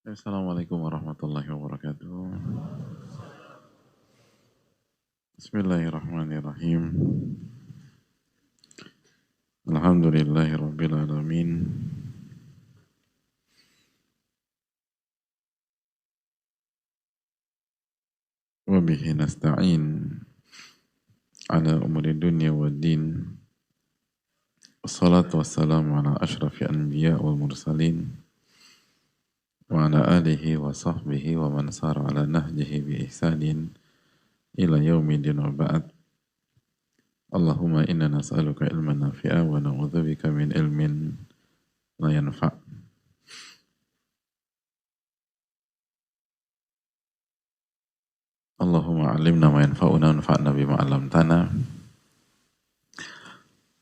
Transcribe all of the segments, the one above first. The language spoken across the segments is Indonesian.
Assalamualaikum warahmatullahi wabarakatuh. Bismillahirrahmanirrahim. Alhamdulillahi rabbil alamin. Wa bihi nasta'in ala umuri dunya wad din. Wassalatu wassalamu ala asyrafil anbiya wal mursalin wa ala alihi wa sahbihi wa man sara ala nahjihi bi ihsanin ila yaumidin wa ba'd. Allahumma inna nas'aluka ilman nafi'a wa na'udzubika min ilmin la yanfa'. Allahumma alimna ma yanfa'una wanfa'na bima 'allamtana.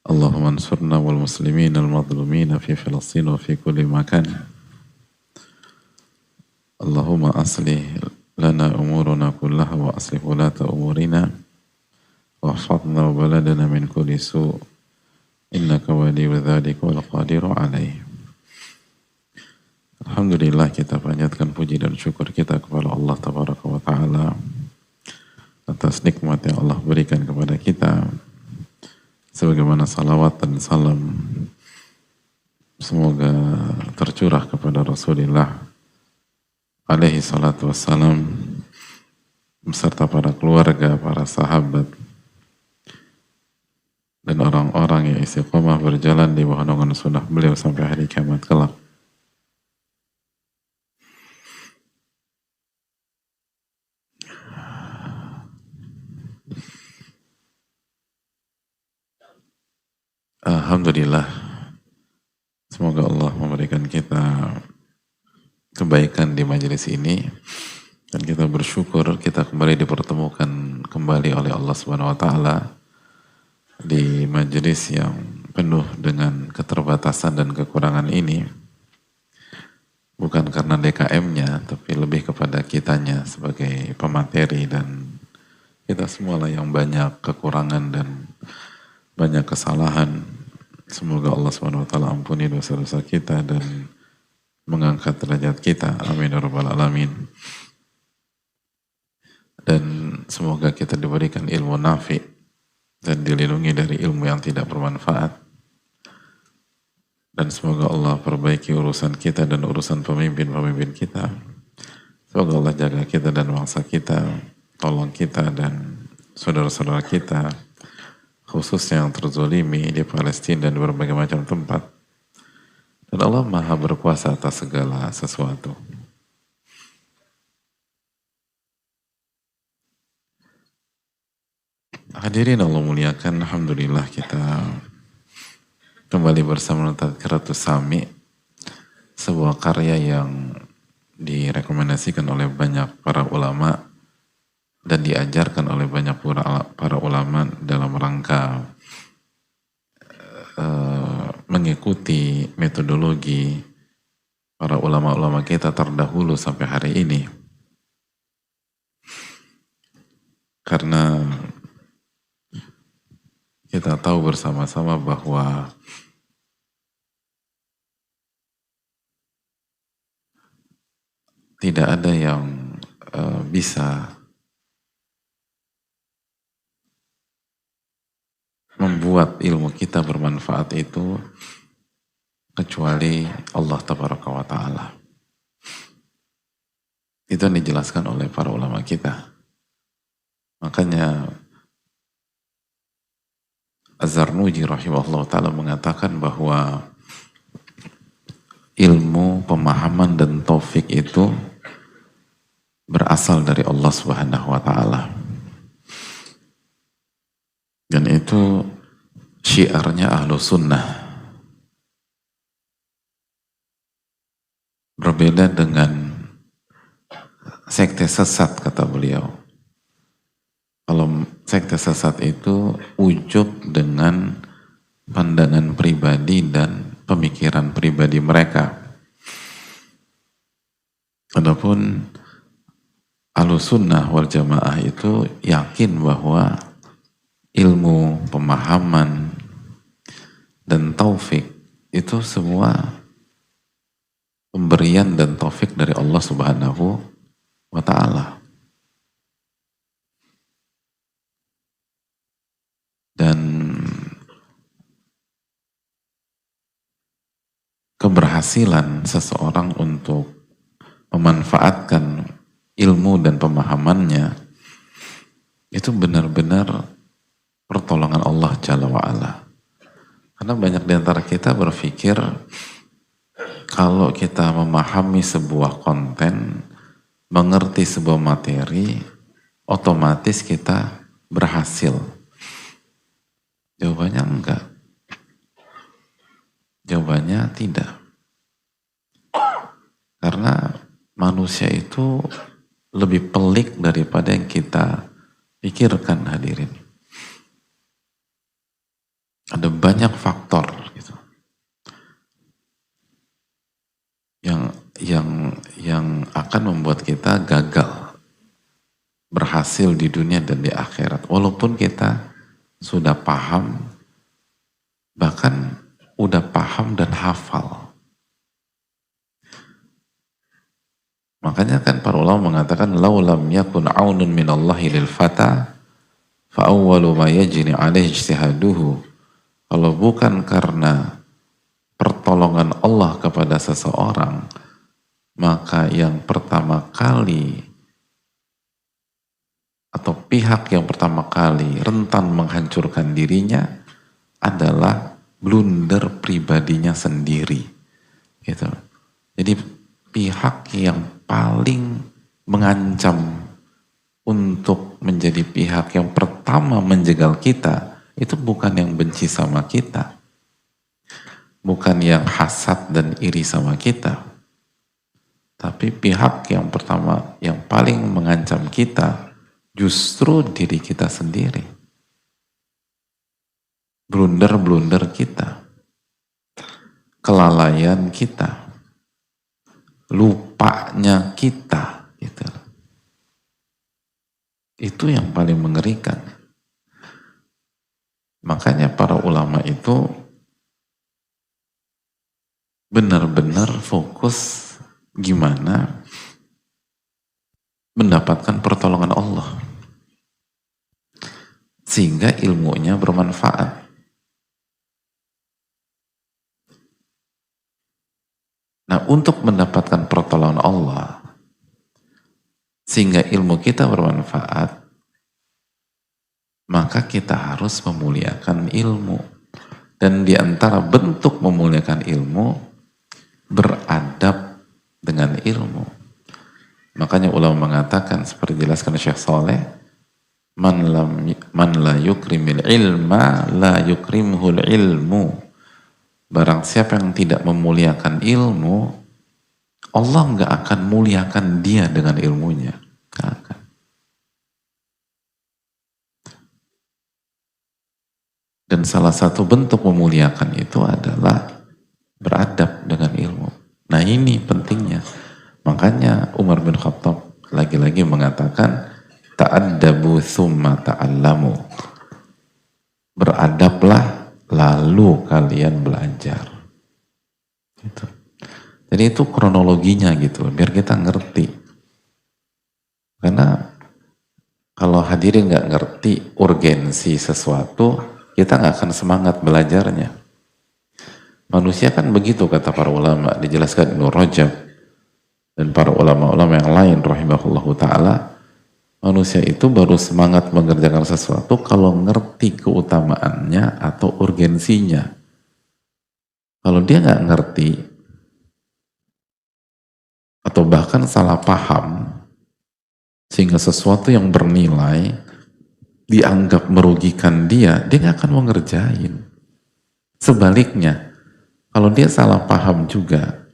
Allahumma ansurna wal muslimin al madlumin fi Filastin wa fi kulli makan. Allahumma aslih lana umurana kullaha wa aslih ulata umurina wa hafadna wa baladana min kulli su' innaka waliyyu dzalika wal qadiru alaih. Alhamdulillah, kita panjatkan puji dan syukur kita kepada Allah tabaraka wa ta'ala atas nikmat yang Allah berikan kepada kita, sebagaimana salawat dan salam semoga tercurah kepada Rasulullah alaihi salatu wassalam beserta para keluarga, para sahabat dan orang-orang yang istiqomah berjalan di bawah naungan sunnah beliau sampai hari kiamat kelak. Alhamdulillah, semoga Allah memberikan kita kebaikan di majelis ini dan kita bersyukur kita kembali dipertemukan kembali oleh Allah Subhanahu wa taala di majelis yang penuh dengan keterbatasan dan kekurangan ini, bukan karena DKM-nya tapi lebih kepada kitanya sebagai pemateri dan kita semua lah yang banyak kekurangan dan banyak kesalahan. Semoga Allah Subhanahu wa taala ampuni dosa-dosa kita dan mengangkat derajat kita. Amin ya rabbal alamin. Dan semoga kita diberikan ilmu nafi dan dilindungi dari ilmu yang tidak bermanfaat. Dan semoga Allah perbaiki urusan kita dan urusan pemimpin-pemimpin kita. Semoga Allah jaga kita dan bangsa kita, tolong kita dan saudara-saudara kita, khususnya yang terzolimi di Palestina dan berbagai macam tempat. Dan Allah Maha berkuasa atas segala sesuatu. Hadirin Allah muliakan, alhamdulillah kita kembali bersama Tadhkiratus Sami, sebuah karya yang direkomendasikan oleh banyak para ulama dan diajarkan oleh banyak para ulama dalam rangka mengikuti metodologi para ulama-ulama kita terdahulu sampai hari ini. Karena kita tahu bersama-sama bahwa tidak ada yang bisa membuat ilmu kita bermanfaat itu kecuali Allah tabaraka wa ta'ala. Itu yang dijelaskan oleh para ulama kita. Makanya Az-Zarnuji rahimahullah ta'ala mengatakan bahwa ilmu, pemahaman dan taufik itu berasal dari Allah Subhanahu wa ta'ala. Dan itu syiarnya ahlu sunnah. Berbeda dengan sekte sesat, kata beliau. Kalau sekte sesat itu ujub dengan pandangan pribadi dan pemikiran pribadi mereka. Adapun Ahlus Sunnah wal Jamaah itu yakin bahwa ilmu, pemahaman, dan taufik itu semua pemberian dan taufik dari Allah Allah Subhanahu wa Ta'ala. Dan keberhasilan seseorang untuk memanfaatkan ilmu dan pemahamannya itu benar-benar pertolongan Allah Jalla wa'ala. Karena banyak di antara kita berpikir kalau kita memahami sebuah konten, mengerti sebuah materi, otomatis kita berhasil. Jawabannya enggak. Jawabannya tidak. Karena manusia itu lebih pelik daripada yang kita pikirkan, hadirin. Ada banyak faktor gitu yang akan membuat kita gagal berhasil di dunia dan di akhirat, walaupun kita sudah paham, bahkan udah paham dan hafal. Makanya kan para ulama mengatakan lau lam yakun aunun minallahi lil fata fa awwalu ma yajni alaihi ijtihaduhu. Kalau bukan karena pertolongan Allah kepada seseorang, maka yang pertama kali atau pihak yang pertama kali rentan menghancurkan dirinya adalah blunder pribadinya sendiri. Gitu. Jadi pihak yang paling mengancam untuk menjadi pihak yang pertama menjegal kita itu bukan yang benci sama kita, bukan yang hasad dan iri sama kita, tapi pihak yang pertama yang paling mengancam kita justru diri kita sendiri. Blunder-blunder kita, kelalaian kita, lupanya kita, gitu. Itu yang paling mengerikan. Makanya para ulama itu benar-benar fokus gimana mendapatkan pertolongan Allah sehingga ilmunya bermanfaat. Nah, untuk mendapatkan pertolongan Allah sehingga ilmu kita bermanfaat, maka kita harus memuliakan ilmu. Dan di antara bentuk memuliakan ilmu, beradab dengan ilmu. Makanya ulama mengatakan, seperti dijelaskan Syekh Saleh, man la yukrimil ilma, la yukrimhul ilmu. Barang siapa yang tidak memuliakan ilmu, Allah nggak akan muliakan dia dengan ilmunya. Nggak akan. Dan salah satu bentuk memuliakan itu adalah beradab dengan ilmu. Nah, ini pentingnya. Makanya Umar bin Khattab lagi-lagi mengatakan ta'addabu thumma ta'allamu. Beradablah lalu kalian belajar. Gitu. Jadi itu kronologinya gitu, biar kita ngerti. Karena kalau hadirin nggak ngerti urgensi sesuatu, kita nggak akan semangat belajarnya. Manusia kan begitu, kata para ulama, dijelaskan Ibnu Rajab dan para ulama-ulama yang lain rahimahullahu ta'ala, manusia itu baru semangat mengerjakan sesuatu kalau ngerti keutamaannya atau urgensinya. Kalau dia nggak ngerti atau bahkan salah paham sehingga sesuatu yang bernilai dianggap merugikan dia nggak akan mau ngerjain. Sebaliknya, kalau dia salah paham juga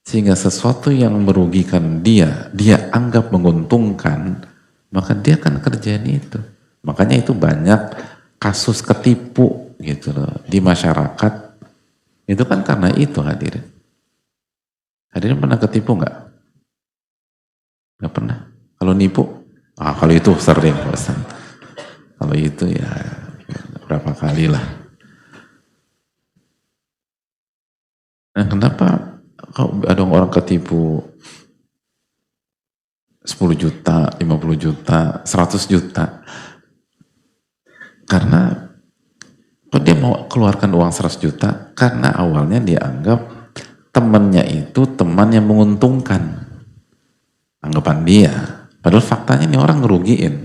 sehingga sesuatu yang merugikan dia anggap menguntungkan, maka dia akan kerjain itu. Makanya itu banyak kasus ketipu gitu loh di masyarakat. Itu kan karena itu, hadirin. Hadirin pernah ketipu nggak? Nggak pernah. Kalau nipu? Kalau itu sering, Ustaz. Kalau itu ya berapa kali lah. Nah, kenapa kalau ada orang ketipu 10 juta, 50 juta, 100 juta. Karena kok dia mau keluarkan uang 100 juta? Karena awalnya dia anggap temannya itu teman yang menguntungkan. Anggapan dia. Padahal faktanya ini orang ngerugiin.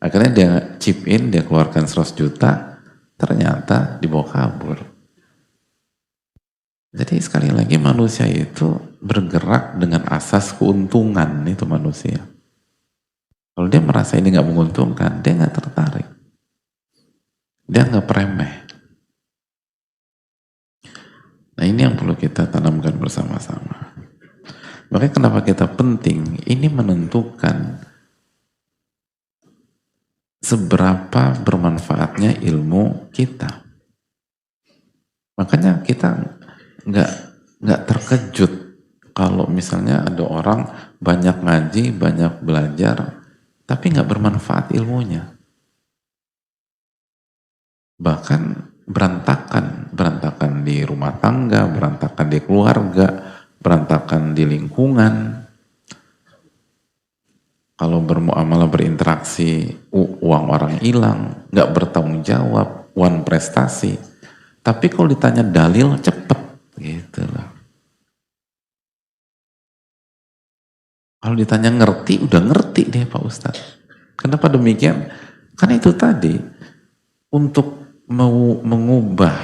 Akhirnya dia chip in, dia keluarkan 100 juta, ternyata dibawa kabur. Jadi sekali lagi manusia itu bergerak dengan asas keuntungan, itu manusia. Kalau dia merasa ini nggak menguntungkan, dia nggak tertarik. Dia nggak remeh. Nah ini yang perlu kita tanamkan bersama-sama. Makanya kenapa kita penting, ini menentukan seberapa bermanfaatnya ilmu kita. Makanya kita nggak terkejut kalau misalnya ada orang banyak ngaji, banyak belajar, tapi nggak bermanfaat ilmunya. Bahkan berantakan di rumah tangga, berantakan di keluarga, berantakan di lingkungan. Kalau bermuamalah, berinteraksi, uang orang hilang, nggak bertanggung jawab, uang prestasi. Tapi kalau ditanya dalil, cepet gitu loh. Kalau ditanya ngerti, udah ngerti deh Pak Ustadz. Kenapa demikian? Karena itu tadi, untuk mau mengubah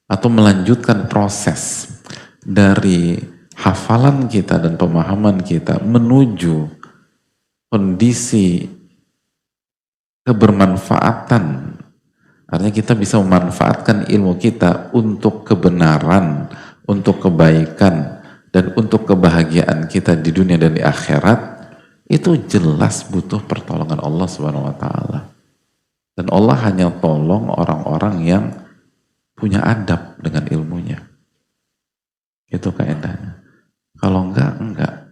atau melanjutkan proses dari hafalan kita dan pemahaman kita menuju kondisi kebermanfaatan, artinya kita bisa memanfaatkan ilmu kita untuk kebenaran, untuk kebaikan, dan untuk kebahagiaan kita di dunia dan di akhirat, itu jelas butuh pertolongan Allah Subhanahu wa Ta'ala. Dan Allah hanya tolong orang-orang yang punya adab dengan ilmunya. Itu kaedahnya. Kalau enggak.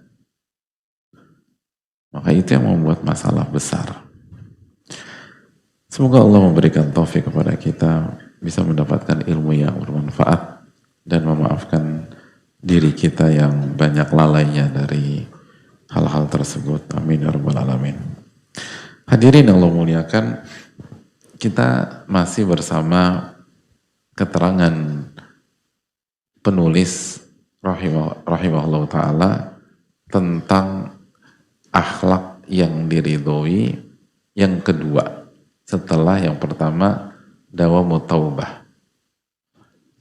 Maka itu yang membuat masalah besar. Semoga Allah memberikan taufik kepada kita bisa mendapatkan ilmu yang bermanfaat dan memaafkan diri kita yang banyak lalainya dari hal-hal tersebut. Amin ya rabbal alamin. Hadirin yang Allah muliakan, kita masih bersama keterangan penulis rahimahullah ta'ala tentang akhlak yang diridhoi yang kedua setelah yang pertama dawamut taubah.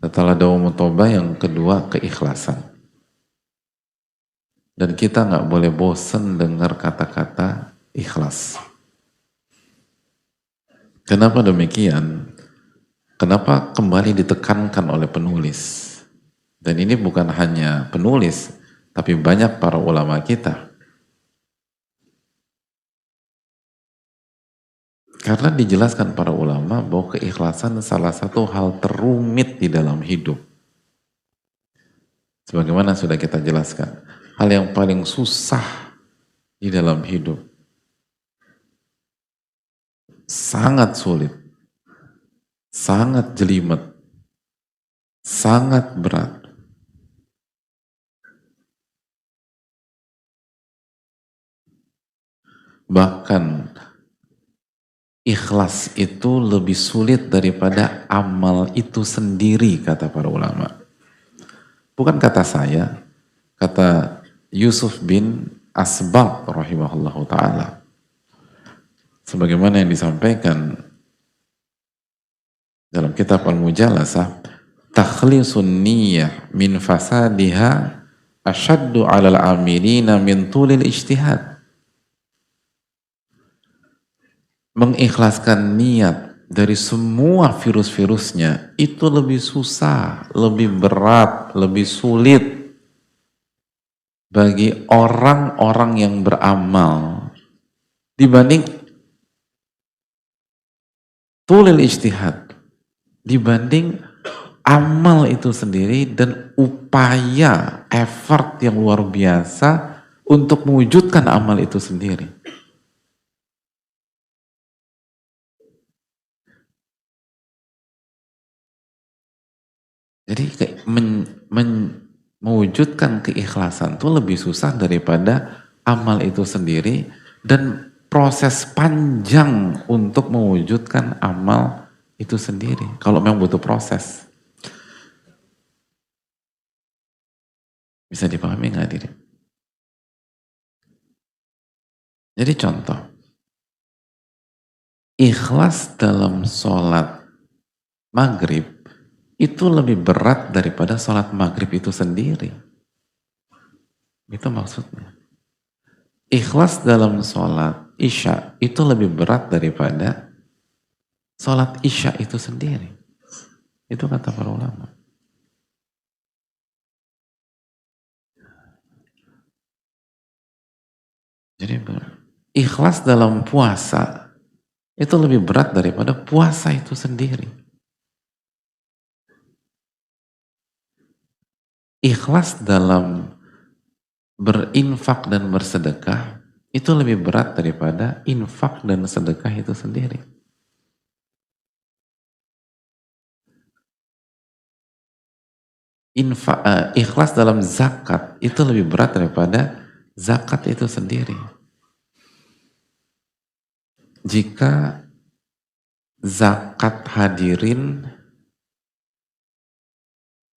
Setelah dawamut taubah yang kedua keikhlasan. Dan kita nggak boleh bosan dengar kata-kata ikhlas. Kenapa demikian? Kenapa kembali ditekankan oleh penulis? Dan ini bukan hanya penulis, tapi banyak para ulama kita. Karena dijelaskan para ulama bahwa keikhlasan salah satu hal terumit di dalam hidup. Sebagaimana sudah kita jelaskan, hal yang paling susah di dalam hidup. Sangat sulit, sangat jelimet, sangat berat. Bahkan ikhlas itu lebih sulit daripada amal itu sendiri, kata para ulama. Bukan kata saya, kata Yusuf bin Asbaq rahimahullahu ta'ala. Sebagaimana yang disampaikan dalam kitab Al-Mujalasah, takhlisun niyah min fasadiha asyaddu alal amilina min tulil ijtihad. Mengikhlaskan niat dari semua virus-virusnya itu lebih susah, lebih berat, lebih sulit bagi orang-orang yang beramal dibanding tulil ijtihad, dibanding amal itu sendiri dan upaya effort yang luar biasa untuk mewujudkan amal itu sendiri. Jadi mewujudkan keikhlasan itu lebih susah daripada amal itu sendiri dan proses panjang untuk mewujudkan amal itu sendiri. Kalau memang butuh proses. Bisa dipahami nggak diri? Jadi contoh, ikhlas dalam sholat maghrib itu lebih berat daripada sholat maghrib itu sendiri. Itu maksudnya. Ikhlas dalam sholat isya itu lebih berat daripada sholat isya itu sendiri. Itu kata para ulama. Jadi ikhlas dalam puasa itu lebih berat daripada puasa itu sendiri. Ikhlas dalam berinfak dan bersedekah itu lebih berat daripada infak dan sedekah itu sendiri. Ikhlas dalam zakat itu lebih berat daripada zakat itu sendiri. Jika zakat hadirin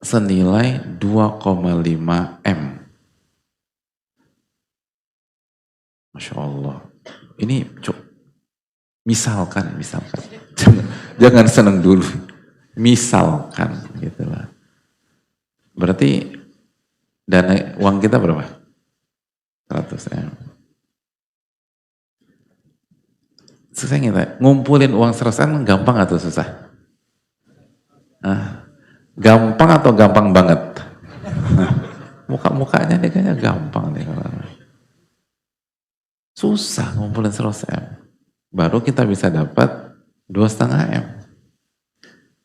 senilai 2,5 M. Masya Allah. Ini misalkan. Jangan senang dulu. Misalkan gitulah. Berarti dana uang kita berapa? 100 M. Susah kita ngumpulin uang 100 M gampang atau susah? Gampang atau gampang banget? Muka-mukanya nih kayaknya gampang nih. Susah ngumpulin 100 M. Baru kita bisa dapat 2,5 M.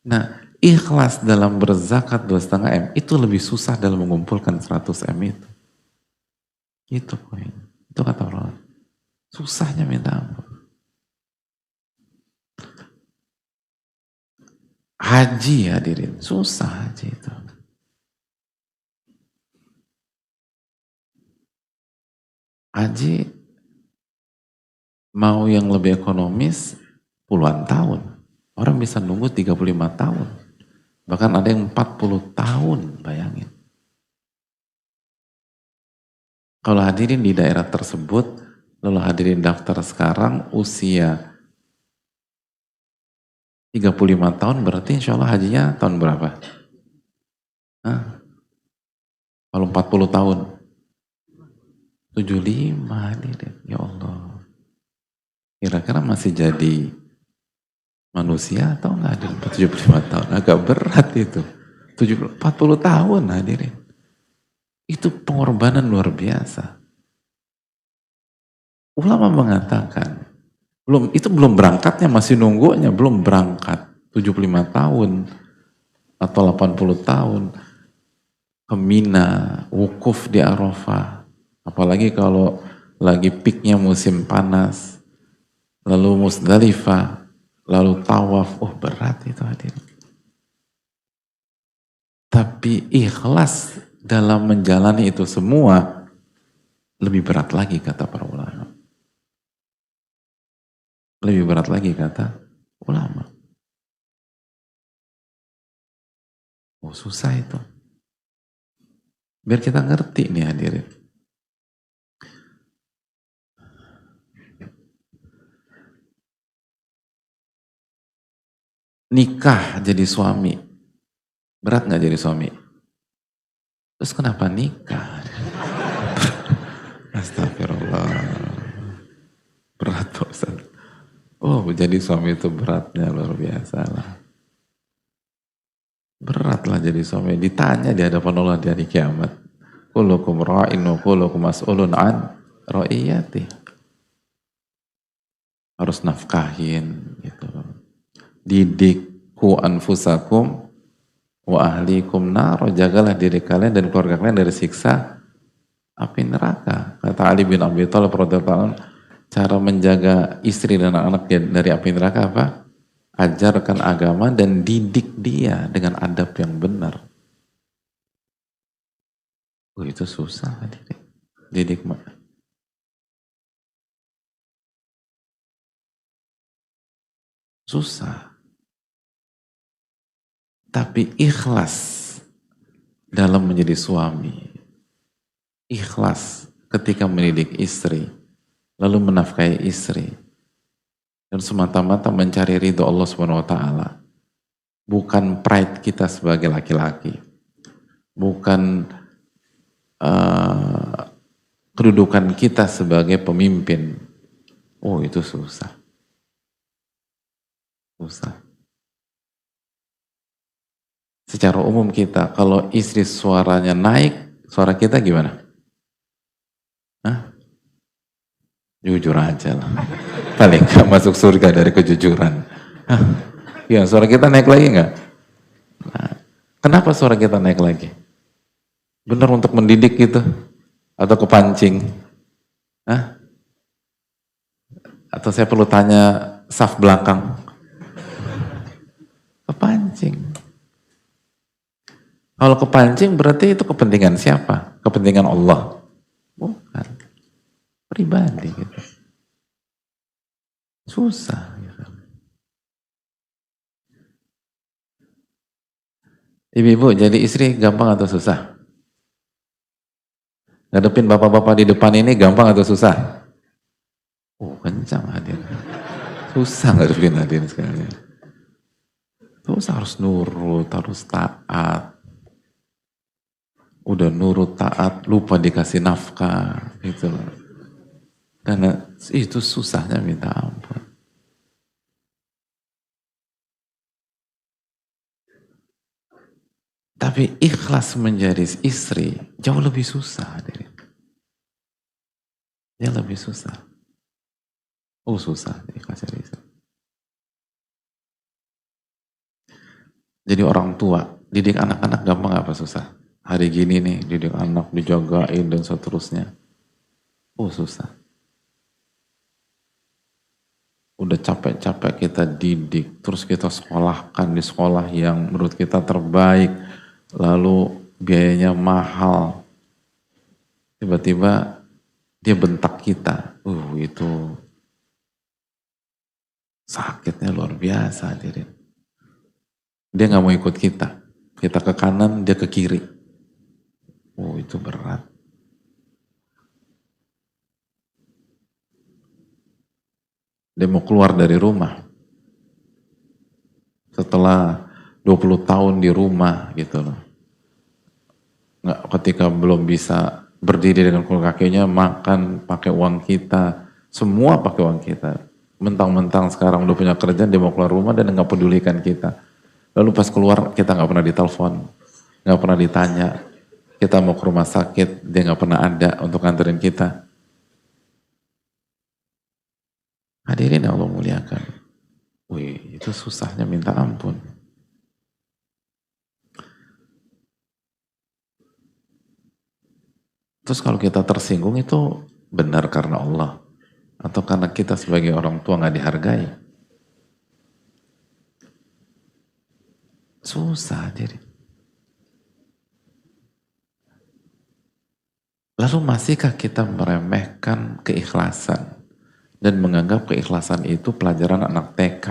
Nah, ikhlas dalam berzakat 2,5 M itu lebih susah dalam mengumpulkan 100 M itu. Itu poin. Itu kata orang. Susahnya minta ampun. Haji hadirin, susah haji itu. Haji mau yang lebih ekonomis puluhan tahun. Orang bisa nunggu 35 tahun. Bahkan ada yang 40 tahun, bayangin. Kalau hadirin di daerah tersebut, lalu hadirin daftar sekarang usia 35 tahun, berarti insya Allah hajinya tahun berapa? Kalau 40 tahun? 75 hadirin, ya Allah. Kira-kira masih jadi manusia atau enggak hadirin 75 tahun? Agak berat itu. 40 tahun hadirin. Itu pengorbanan luar biasa. Ulama mengatakan, belum berangkatnya, masih nunggunya, belum berangkat 75 tahun atau 80 tahun ke Mina, wukuf di Arafah, apalagi kalau lagi peaknya musim panas, lalu Musdalifah, lalu tawaf, berat itu hadirin. Tapi ikhlas dalam menjalani itu semua lebih berat lagi kata para ulama. Lebih berat lagi kata ulama. Susah itu. Biar kita ngerti nih hadirin. Nikah jadi suami. Berat gak jadi suami? Terus kenapa nikah? Astagfirullah. Berat Ustaz. Jadi suami itu beratnya luar biasa lah. Berat lah jadi suami. Ditanya di hadapan Allah di hari kiamat. Kullukum ra'in wa kullukum mas'ulun an ra'iyati. Harus nafkahin gitu. Didik ku anfusakum wa ahlikum nar. Jagalah diri kalian dan keluarga kalian dari siksa api neraka. Kata Ali bin Abi Thalib radhiyallahu anhu, cara menjaga istri dan anak dari api neraka apa? Ajarkan agama dan didik dia dengan adab yang benar. Itu susah. Didik Susah. Tapi ikhlas dalam menjadi suami, ikhlas ketika mendidik istri, lalu menafkahi istri, dan semata-mata mencari ridho Allah Subhanahu wa Ta'ala. Bukan pride kita sebagai laki-laki, bukan kedudukan kita sebagai pemimpin. Oh, itu susah. Susah. Secara umum kita, kalau istri suaranya naik, suara kita gimana? Hah? Jujur aja lah. Paling gak masuk surga dari kejujuran. Hah? Ya, suara kita naik lagi nggak? Nah, kenapa suara kita naik lagi? Benar untuk mendidik gitu? Atau kepancing? Hah? Atau saya perlu tanya saf belakang? Kepancing. Kalau kepancing berarti itu kepentingan siapa? Kepentingan Allah? Bukan. Pribadi gitu. Susah gitu. Ibu-ibu jadi istri gampang atau susah? Ngadepin bapak-bapak di depan ini gampang atau susah? Oh, kencang hadir. Susah ngadepin hadirin sekalian. Susah, harus nurut, harus taat. Udah nurut, taat, lupa dikasih nafkah gitu loh. Karena itu susahnya minta ampun. Tapi ikhlas menjadi istri jauh lebih susah. Dia lebih susah. Oh, susah ikhlas jadi istri. Jadi orang tua, didik anak-anak gampang apa susah? Hari gini nih, didik anak, dijagain dan seterusnya. Oh, susah. Udah capek-capek kita didik, terus kita sekolahkan di sekolah yang menurut kita terbaik, lalu biayanya mahal. Tiba-tiba dia bentak kita. Itu sakitnya luar biasa, hadirin. Dia nggak mau ikut kita. Kita ke kanan, dia ke kiri. Oh, itu berat. Dia mau keluar dari rumah. Setelah 20 tahun di rumah gitu loh. Nggak, ketika belum bisa berdiri dengan kedua kakinya, makan pakai uang kita, semua pakai uang kita. Mentang-mentang sekarang udah punya kerjaan, dia mau keluar rumah dan nggak pedulikan kita. Lalu pas keluar kita nggak pernah ditelepon, nggak pernah ditanya. Kita mau ke rumah sakit, dia nggak pernah ada untuk nganterin kita. Hadirin yang Allah muliakan. Wih, itu susahnya minta ampun. Terus kalau kita tersinggung itu benar karena Allah atau karena kita sebagai orang tua nggak dihargai? Susah jadi. Lalu masihkah kita meremehkan keikhlasan dan menganggap keikhlasan itu pelajaran anak TK,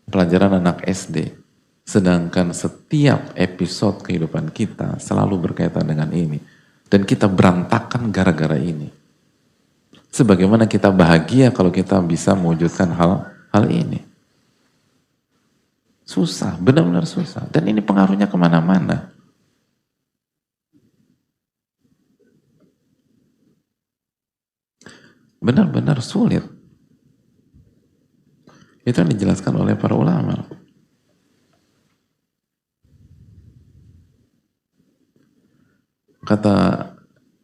pelajaran anak SD, sedangkan setiap episode kehidupan kita selalu berkaitan dengan ini dan kita berantakan gara-gara ini. Sebagaimana kita bahagia kalau kita bisa mewujudkan hal ini. Susah, benar-benar susah. Dan ini pengaruhnya kemana-mana. Benar-benar sulit. Itu yang dijelaskan oleh para ulama. Kata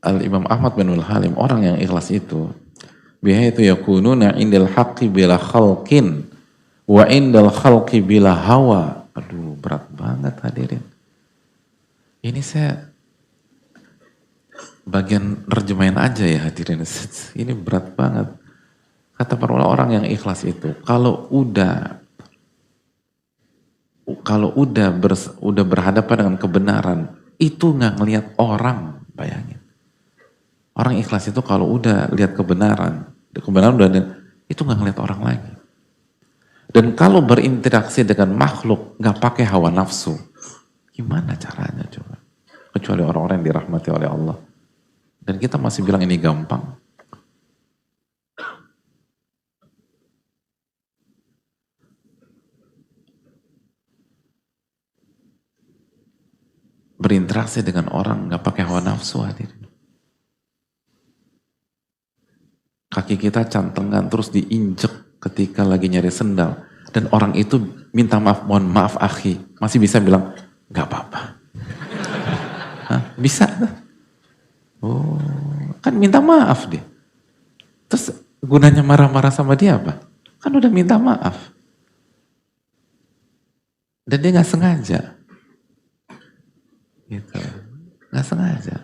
Al-Imam Ahmad bin Al-Halim, orang yang ikhlas itu, bihaitu yakununa indal haqqi bila khalqin wa indal khalqi bila hawa. Aduh, berat banget hadirin. Ini saya bagian nerjemahin aja ya hadirin. Ini berat banget. Kata para orang yang ikhlas itu, kalau udah berhadapan dengan kebenaran, itu nggak ngelihat orang, bayangin. Orang ikhlas itu kalau udah lihat kebenaran udah itu nggak ngelihat orang lagi. Dan kalau berinteraksi dengan makhluk nggak pakai hawa nafsu, gimana caranya coba? Kecuali orang-orang yang dirahmati oleh Allah. Dan kita masih bilang ini gampang. Berinteraksi dengan orang nggak pakai hawa nafsu, hadirin. Kaki kita cantengan terus diinjek ketika lagi nyari sendal. Dan orang itu minta maaf, mohon maaf akhi. Masih bisa bilang, nggak apa-apa. Hah? Bisa? Oh, kan minta maaf dia. Terus gunanya marah-marah sama dia apa? Kan udah minta maaf. Dan dia nggak sengaja. Gitu. Nggak sengaja.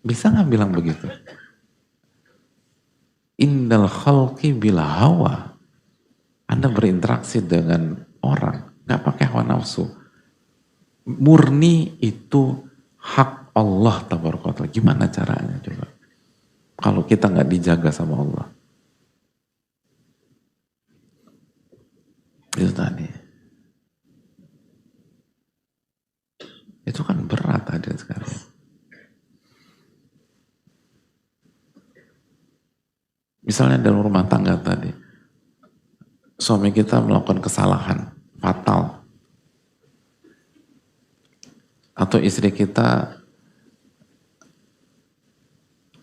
Bisa nggak bilang begitu? Indal khalqi bila hawa. Anda berinteraksi dengan orang, nggak pakai hawa nafsu. Murni itu hak Allah tabaraka wa ta'ala. Gimana caranya coba? Kalau kita nggak dijaga sama Allah. Itu tadi. Itu kan berat hadirin sekalian. Misalnya dalam rumah tangga tadi, suami kita melakukan kesalahan fatal, atau istri kita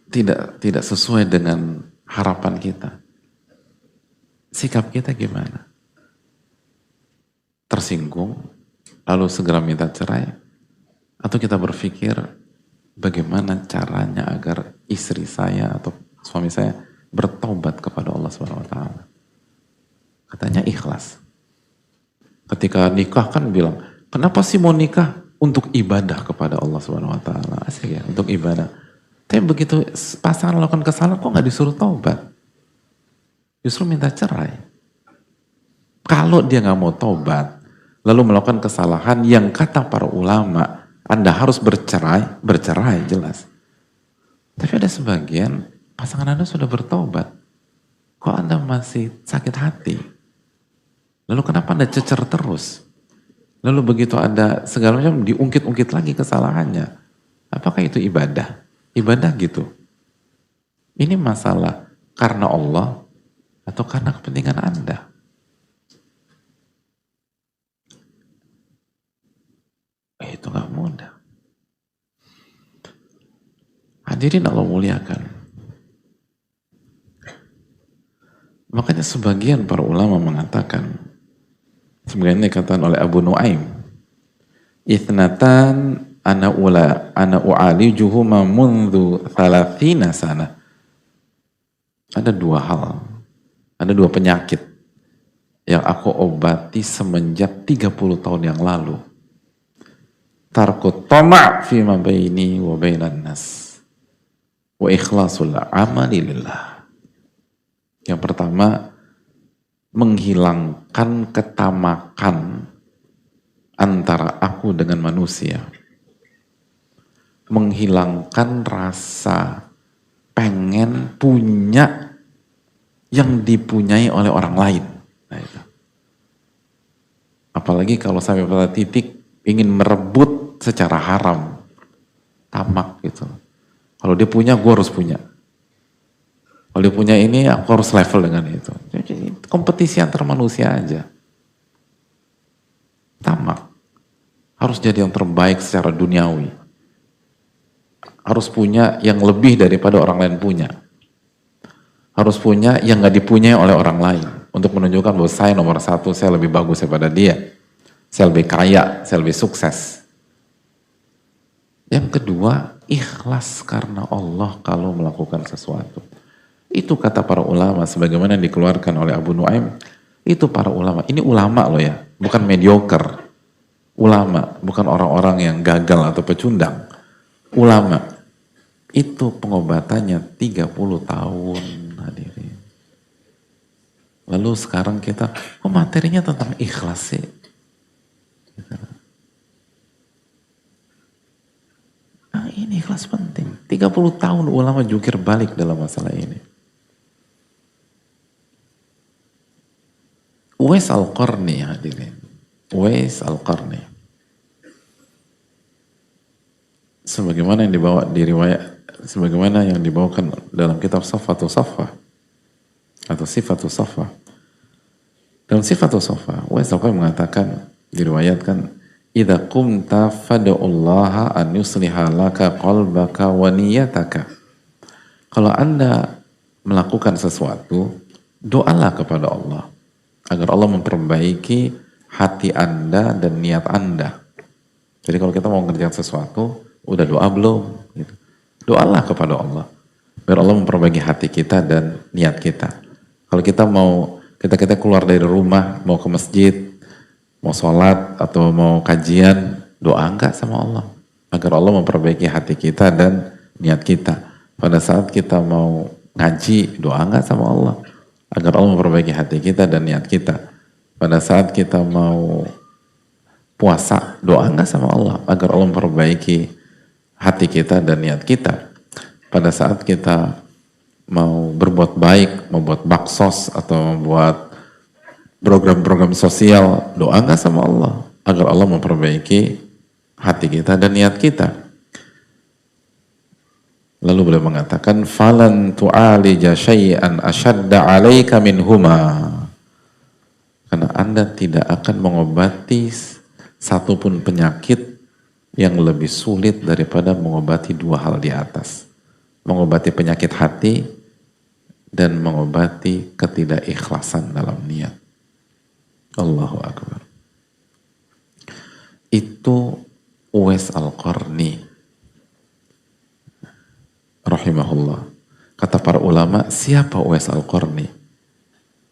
tidak sesuai dengan harapan kita, sikap kita gimana? Tersinggung, lalu segera minta cerai, atau kita berpikir bagaimana caranya agar istri saya atau suami saya bertobat kepada Allah Subhanahu wa taala. Katanya ikhlas. Ketika nikah kan bilang, kenapa sih mau nikah? Untuk ibadah kepada Allah Subhanahu wa taala. Asik ya, untuk ibadah. Tapi begitu pasangan melakukan kesalahan kok nggak disuruh taubat? Justru minta cerai. Kalau dia nggak mau taubat, lalu melakukan kesalahan yang kata para ulama, Anda harus bercerai jelas. Tapi ada sebagian pasangan Anda sudah bertobat. Kok Anda masih sakit hati? Lalu kenapa Anda cecer terus? Lalu begitu ada segala macam diungkit-ungkit lagi kesalahannya. Apakah itu ibadah? Ibadah gitu. Ini masalah karena Allah atau karena kepentingan Anda? Itu gak mudah. Hadirin Allah muliakan. Makanya sebagian para ulama mengatakan, sebagian dikatakan oleh Abu Nuaim, ithnatan ana u'alijuhuma mundhu 30 sana. Ada dua hal, ada dua penyakit yang aku obati semenjak 30 tahun yang lalu. Tarku tama' fima baini wa bainan nas wa ikhlasul amali lillah. Yang pertama, menghilangkan ketamakan antara aku dengan manusia. Menghilangkan rasa pengen punya yang dipunyai oleh orang lain. Nah, itu. Apalagi kalau sampai pada titik ingin merebut secara haram. Tamak gitu. Kalau dia punya, gue harus punya. Kalau dia punya ini, aku harus level dengan itu. Jadi kompetisi antar manusia aja. Tamak. Harus jadi yang terbaik secara duniawi. Harus punya yang lebih daripada orang lain punya. Harus punya yang gak dipunyai oleh orang lain. Untuk menunjukkan bahwa saya nomor satu, saya lebih bagus daripada dia. Saya lebih kaya, saya lebih sukses. Yang kedua, ikhlas karena Allah kalau melakukan sesuatu. Itu kata para ulama, sebagaimana yang dikeluarkan oleh Abu Nuaim, itu para ulama. Ini ulama loh ya, bukan mediocre. Ulama, bukan orang-orang yang gagal atau pecundang. Ulama. Itu pengobatannya 30 tahun, hadirin. Lalu sekarang kita, materinya tentang ikhlas sih. Nah, ini ikhlas penting. 30 tahun ulama jungkir balik dalam masalah ini. Uwais Al-Qarni hadirin. Uwais Al-Qarni. Sebagaimana yang dibawa di riwayat, sebagaimana yang dibawakan dalam kitab Safatul Saffah atau Sifatul Saffah. Dalam Sifatul Saffah, Uwais Al-Qarni mengatakan, diriwayatkan, idza qumta fad'ullaha an yusliha laka qalbaka wa niyataka. Kalau Anda melakukan sesuatu, doalah kepada Allah agar Allah memperbaiki hati Anda dan niat Anda. Jadi kalau kita mau mengerjakan sesuatu, udah doa belum? Gitu. Doalah kepada Allah biar Allah memperbaiki hati kita dan niat kita. Kalau kita keluar dari rumah mau ke masjid, mau sholat atau mau kajian, doa enggak sama Allah agar Allah memperbaiki hati kita dan niat kita. Pada saat kita mau ngaji, doa enggak sama Allah agar Allah memperbaiki hati kita dan niat kita. Pada saat kita mau puasa, doa enggak sama Allah agar Allah memperbaiki hati kita dan niat kita. Pada saat kita mau berbuat baik, membuat baksos atau membuat program-program sosial, doa enggak sama Allah agar Allah memperbaiki hati kita dan niat kita. Lalu beliau mengatakan, falan tu'alija syai'an asyadda 'alaika minhuma. Karena Anda tidak akan mengobati satupun penyakit yang lebih sulit daripada mengobati dua hal di atas. Mengobati penyakit hati dan mengobati ketidakikhlasan dalam niat. Allahu Akbar. Itu Uwais Al-Qarni rahimahullah. Kata para ulama, siapa Uwais Al-Qarni?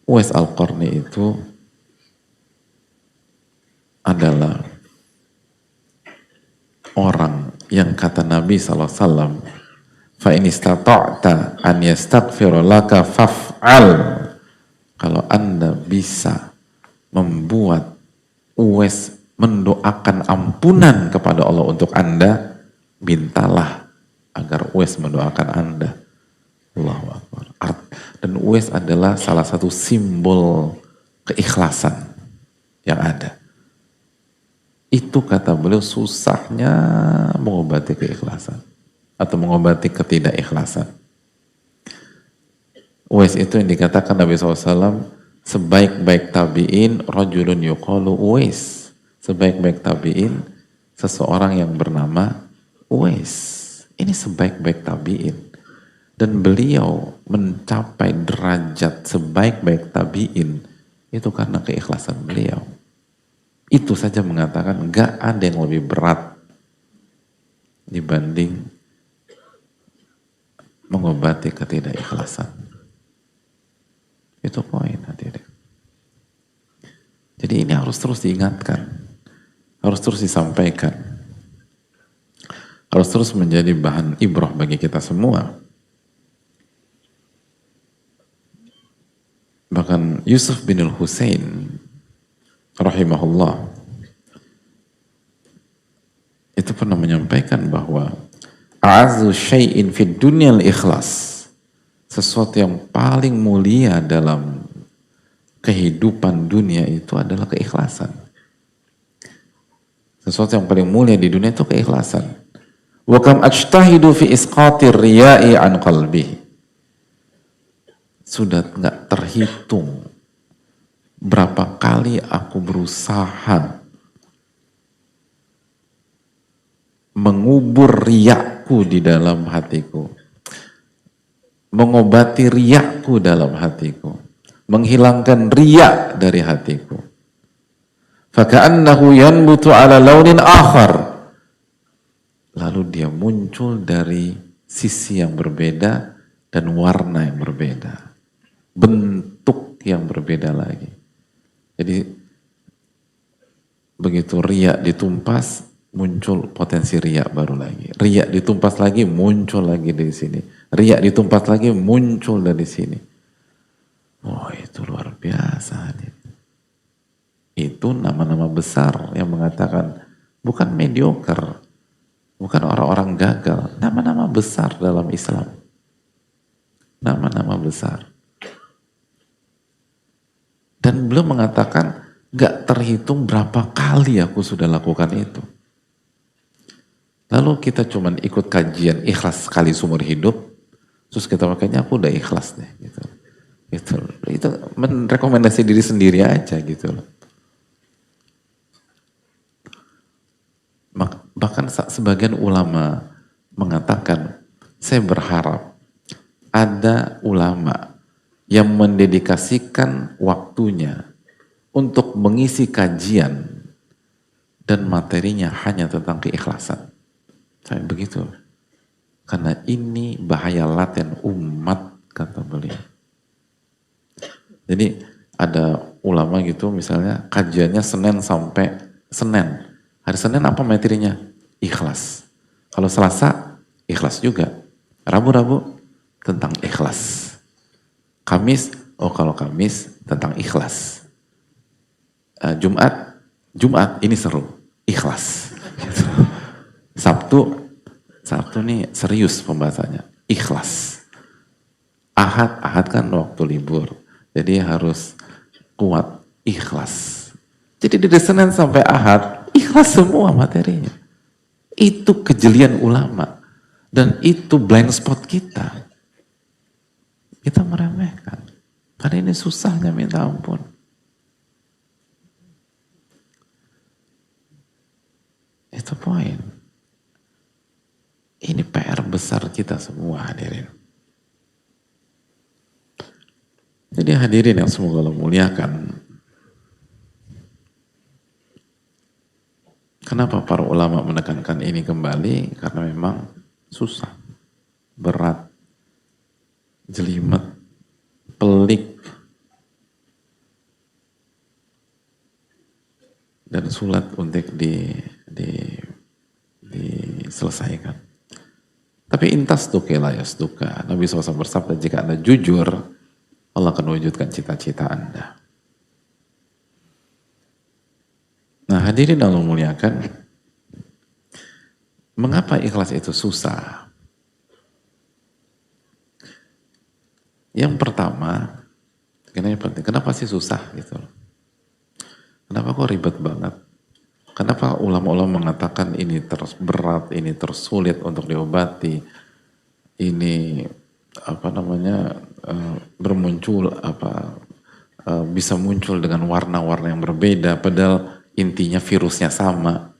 Uwais Al-Qarni itu adalah orang yang kata Nabi SAW, fa in istata'ta an yastaghfira laka faf'al. Kalau Anda bisa membuat Uwais mendoakan ampunan kepada Allah untuk Anda, mintalah agar Uwais mendoakan Anda. Allahu Akbar. Dan Uwais adalah salah satu simbol keikhlasan yang ada. Itu kata beliau susahnya mengobati keikhlasan atau mengobati ketidakikhlasan. Uwais itu yang dikatakan Nabi SAW sebaik-baik tabi'in rajulun yuqalu Uwais. Sebaik-baik tabi'in seseorang yang bernama Uwais. Ini sebaik-baik tabi'in. Dan beliau mencapai derajat sebaik-baik tabi'in itu karena keikhlasan beliau. Itu saja mengatakan gak ada yang lebih berat dibanding mengobati ketidakikhlasan. Itu poin hadirin. Jadi ini harus terus diingatkan, harus terus disampaikan, harus terus menjadi bahan ibrah bagi kita semua. Bahkan Yusuf bin al-Husain rahimahullah itu pernah menyampaikan bahwa a'azu syai'in fid dunya al-ikhlas. Sesuatu yang paling mulia dalam kehidupan dunia itu adalah keikhlasan. Sesuatu yang paling mulia di dunia itu keikhlasan. Wa kam ajtahidu fi isqatir riya'i an qalbi. Sudah nggak terhitung berapa kali aku berusaha mengubur riakku di dalam hatiku, mengobati riakku dalam hatiku, menghilangkan riak dari hatiku. Faka'annahu yanbutu ala launin akhar. Lalu dia muncul dari sisi yang berbeda dan warna yang berbeda, bentuk yang berbeda lagi. Jadi begitu riak ditumpas, muncul potensi riak baru lagi. Riak ditumpas lagi, muncul lagi dari sini. Riak ditumpas lagi, muncul dari sini. Oh, itu luar biasa. Itu nama-nama besar yang mengatakan bukan mediocre, bukan orang-orang gagal, nama-nama besar dalam Islam. Nama-nama besar. Dan beliau mengatakan, gak terhitung berapa kali aku sudah lakukan itu. Lalu kita cuman ikut kajian ikhlas sekali seumur hidup, terus kita makanya aku udah ikhlas deh. Gitu. Itu merekomendasi diri sendiri aja gitu loh. Bahkan sebagian ulama mengatakan, saya berharap ada ulama yang mendedikasikan waktunya untuk mengisi kajian dan materinya hanya tentang keikhlasan. Saya begitu. Karena ini bahaya laten umat, kata beliau. Jadi ada ulama gitu misalnya kajiannya Senin sampai Senin. Hari Senin apa materinya? Ikhlas. Kalau Selasa, ikhlas juga. Rabu-Rabu tentang ikhlas. Kamis, kalau Kamis tentang ikhlas. Jumat ini seru, ikhlas. Gitu. Sabtu nih serius pembahasannya, ikhlas. Ahad kan waktu libur, jadi harus kuat, ikhlas. Jadi dari Senin sampai Ahad, ikhlas semua materinya. Itu kejelian ulama. Dan itu blind spot kita. Kita meremehkan. Karena ini susahnya minta ampun. Itu poin. Ini PR besar kita semua hadirin. Jadi hadirin yang semoga Allah muliakan. Kenapa para ulama menekankan ini kembali? Karena memang susah, berat, jelimet, pelik, dan sulit untuk diselesaikan. Tapi intas tuke layas duka. Nabi SAW bersabda, jika Anda jujur, Allah akan wujudkan cita-cita Anda. Nah hadirin Allah muliakan, mengapa ikhlas itu susah? Yang pertama, kenapa sih susah gitu? Kenapa kok ribet banget? Kenapa ulama-ulama mengatakan ini terus berat, ini terus sulit untuk diobati, ini bermuncul bisa muncul dengan warna-warna yang berbeda, padahal intinya virusnya sama.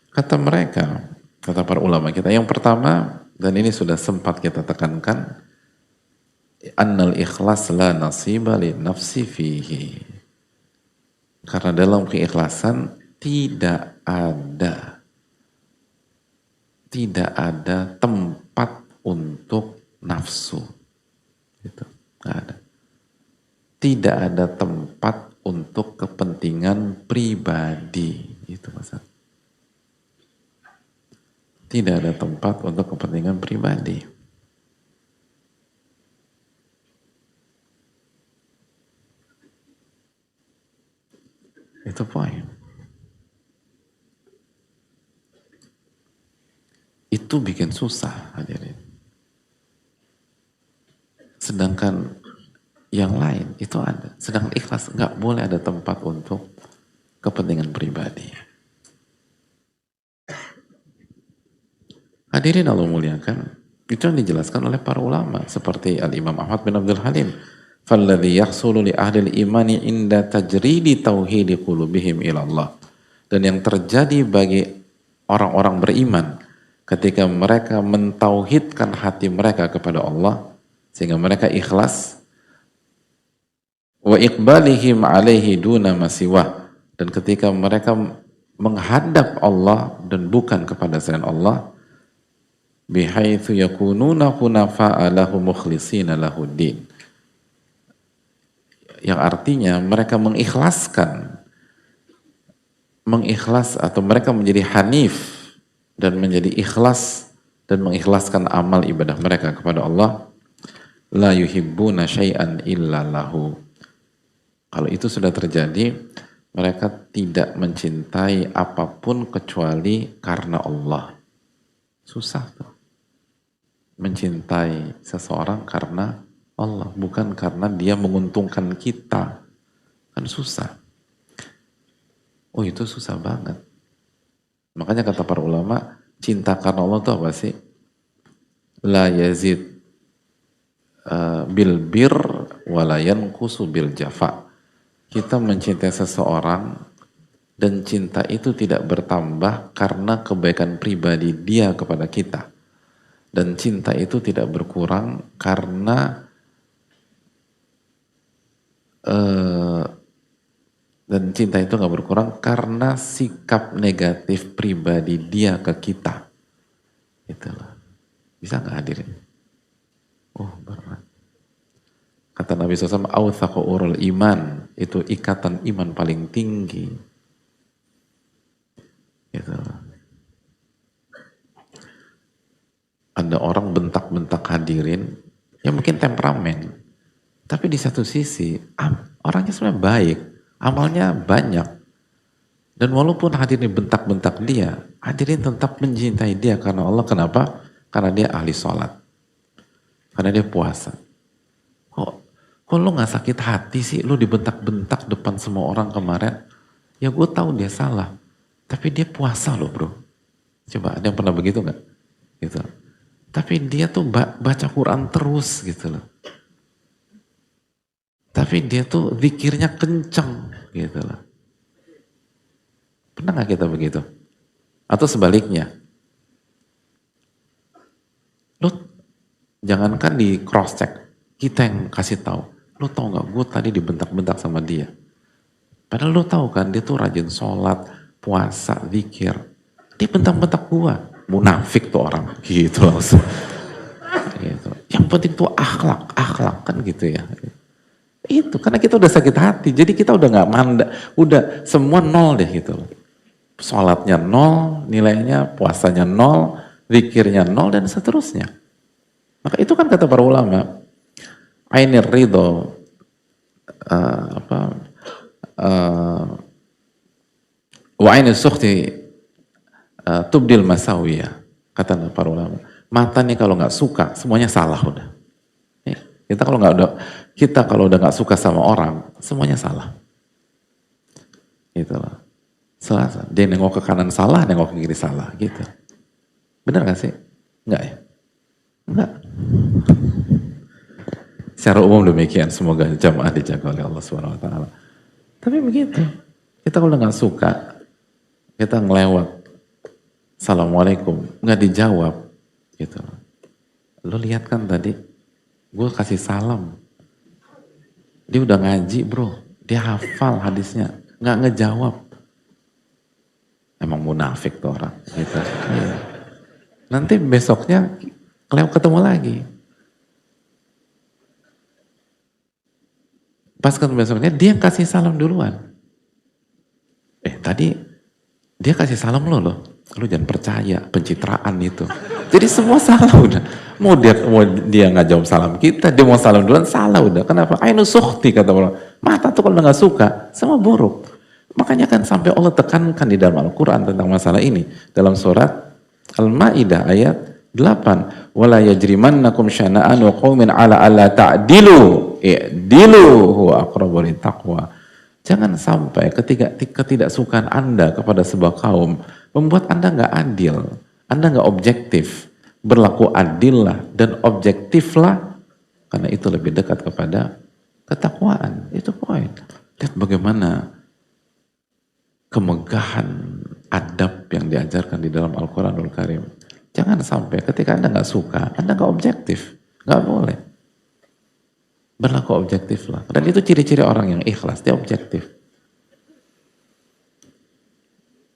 Kata mereka, kata para ulama kita, yang pertama, dan ini sudah sempat kita tekankan, annal ikhlas la nasiba li nafsi fihi. Karena dalam keikhlasan tidak ada tempat untuk nafsu. Gitu. Nggak ada. Tidak ada tempat untuk kepentingan pribadi. Itu maksudnya. Tidak ada tempat untuk kepentingan pribadi. Itu poin. Itu bikin susah hadirin. Sedangkan yang lain itu ada. Sedangkan ikhlas nggak boleh ada tempat untuk kepentingan pribadi. Hadirin Allah muliakan, itu yang dijelaskan oleh para ulama seperti Al-Imam Ahmad bin Abdul Halim. Falladhi yahsulu li ahlil imani inda tajridi tauhidi qulubihim ilallah. Dan yang terjadi bagi orang-orang beriman ketika mereka mentauhidkan hati mereka kepada Allah sehingga mereka ikhlas, wa iqbalihim alaihi duna masiwah, dan ketika mereka menghadap Allah dan bukan kepada selain Allah, bihaitsu yakununa hunafa'a lahu mukhlisina lahuddin, yang artinya mereka mengikhlas atau mereka menjadi hanif dan menjadi ikhlas dan mengikhlaskan amal ibadah mereka kepada Allah. La yuhibbuna syai'an illa lahu. Kalau itu sudah terjadi, mereka tidak mencintai apapun kecuali karena Allah. Susah tuh. Mencintai seseorang karena Allah, bukan karena dia menguntungkan kita. Kan susah. Oh itu susah banget. Makanya kata para ulama, cinta karena Allah itu apa sih? La yazid bil bir walayan kusu bil jafa. Kita mencintai seseorang dan cinta itu tidak bertambah karena kebaikan pribadi dia kepada kita. Dan cinta itu tidak berkurang karena dan cinta itu nggak berkurang karena sikap negatif pribadi dia ke kita. Itulah. Bisa nggak hadirin? Oh berat. Kata Nabi SAW, "Awthaqu urul iman." Itu ikatan iman paling tinggi. Itulah. Ada orang bentak-bentak hadirin, ya mungkin temperamen. Tapi di satu sisi, orangnya sebenarnya baik. Amalnya banyak. Dan walaupun hadirin bentak-bentak dia, hadirin tetap mencintai dia karena Allah. Kenapa? Karena dia ahli sholat. Karena dia puasa. Kok lu gak sakit hati sih? Lu dibentak-bentak depan semua orang kemarin. Ya gue tahu dia salah. Tapi dia puasa loh bro. Coba ada yang pernah begitu gak? Gitu. Tapi dia tuh baca Quran terus gitu loh. Tapi dia tuh zikirnya kenceng gitu loh. Pernah gak kita begitu? Atau sebaliknya? Lu jangankan di cross check, kita yang kasih tahu. Lu tahu gak, gue tadi dibentak-bentak sama dia. Padahal lu tahu kan, dia tuh rajin sholat, puasa, zikir. Dia bentak-bentak gue. Munafik tuh orang. Gitu langsung. Gitu. Yang penting tuh akhlak kan gitu ya. Itu karena kita udah sakit hati, jadi kita udah nggak mandek, udah semua nol deh gitu loh. Sholatnya nol, nilainya, puasanya nol, zikirnya nol dan seterusnya. Maka itu kan kata para ulama, ainir ridho, wa ainir sukhti tubdil masawiyah, kata para ulama. Mata nih kalau nggak suka, semuanya salah udah. Kita kalau udah nggak suka sama orang, semuanya salah. Itulah. Salah. Dia nengok ke kanan salah, nengok ke kiri salah, gitu. Benar nggak sih? Enggak ya? Enggak. Secara umum demikian, semoga jamaah dijaga oleh Allah Subhanahu Wa Taala. Tapi begitu. Kita kalau nggak suka, kita ngelewat. Assalamualaikum, nggak dijawab, gitu. Lo lihat kan tadi, gue kasih salam. Dia udah ngaji bro, dia hafal hadisnya, nggak ngejawab. Emang munafik tuh orang. Gitu. Iya. Nanti besoknya ketemu lagi. Pas ketemu besoknya dia kasih salam duluan. Tadi dia kasih salam loh. Lu jangan percaya, pencitraan itu. Jadi semua salah udah. Mau dia nggak jawab salam kita, dia mau salam duluan, salah udah. Kenapa? Ainu sukhti kata Allah. Mata tuh kalau nggak suka, semua buruk. Makanya kan sampai Allah tekankan di dalam Al-Quran tentang masalah ini. Dalam surat Al-Ma'idah ayat 8. Wala yajrimannakum syana'anu qaumin ala alla ta'dilu. I'dilu huwa aqrabu littaqwa. Jangan sampai ketidaksukaan Anda kepada sebuah kaum membuat Anda nggak adil, Anda nggak objektif. Berlaku adillah dan objektiflah, karena itu lebih dekat kepada ketakwaan. Itu poin. Lihat bagaimana kemegahan adab yang diajarkan di dalam Al-Quranul Karim. Jangan sampai ketika Anda nggak suka, Anda nggak objektif, nggak boleh. Berlaku objektiflah. Dan itu ciri-ciri orang yang ikhlas, dia objektif.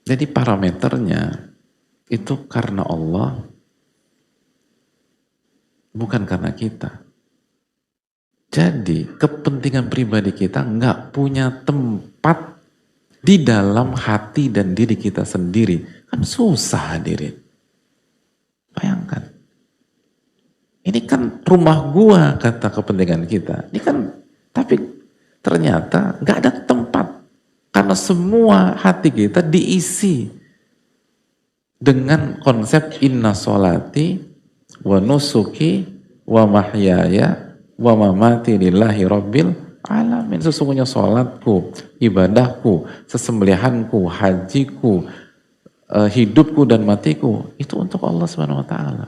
Jadi parameternya itu karena Allah, bukan karena kita. Jadi kepentingan pribadi kita nggak punya tempat di dalam hati dan diri kita sendiri. Kan susah hadirin. Bayangkan. Ini kan rumah gua kata kepentingan kita. Ini kan, tapi ternyata nggak ada tempat. Karena semua hati kita diisi dengan konsep inna sholati wa nusuki wa mahyaya wa mamati lillahi rabbil alamin. Sesungguhnya sholatku, ibadahku, sesembelihanku, hajiku, hidupku dan matiku itu untuk Allah Subhanahu wa taala.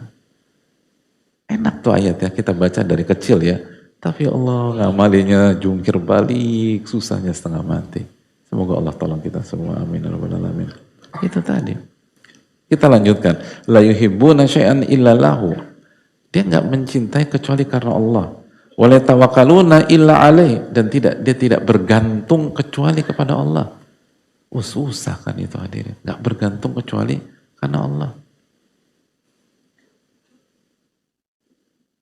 Enak tuh ayat ya, kita baca dari kecil ya. Tapi Allah ngamalinya jungkir balik, susahnya setengah mati. Semoga Allah tolong kita semua. Amin ya rabbal alamin. Itu tadi. Kita lanjutkan. La yuhibbuna syai'an illa lahu. Dia nggak mencintai kecuali karena Allah. Wa la tawakkaluna illa alaih, dan dia tidak bergantung kecuali kepada Allah. Susah kan itu hadirin. Nggak bergantung kecuali karena Allah.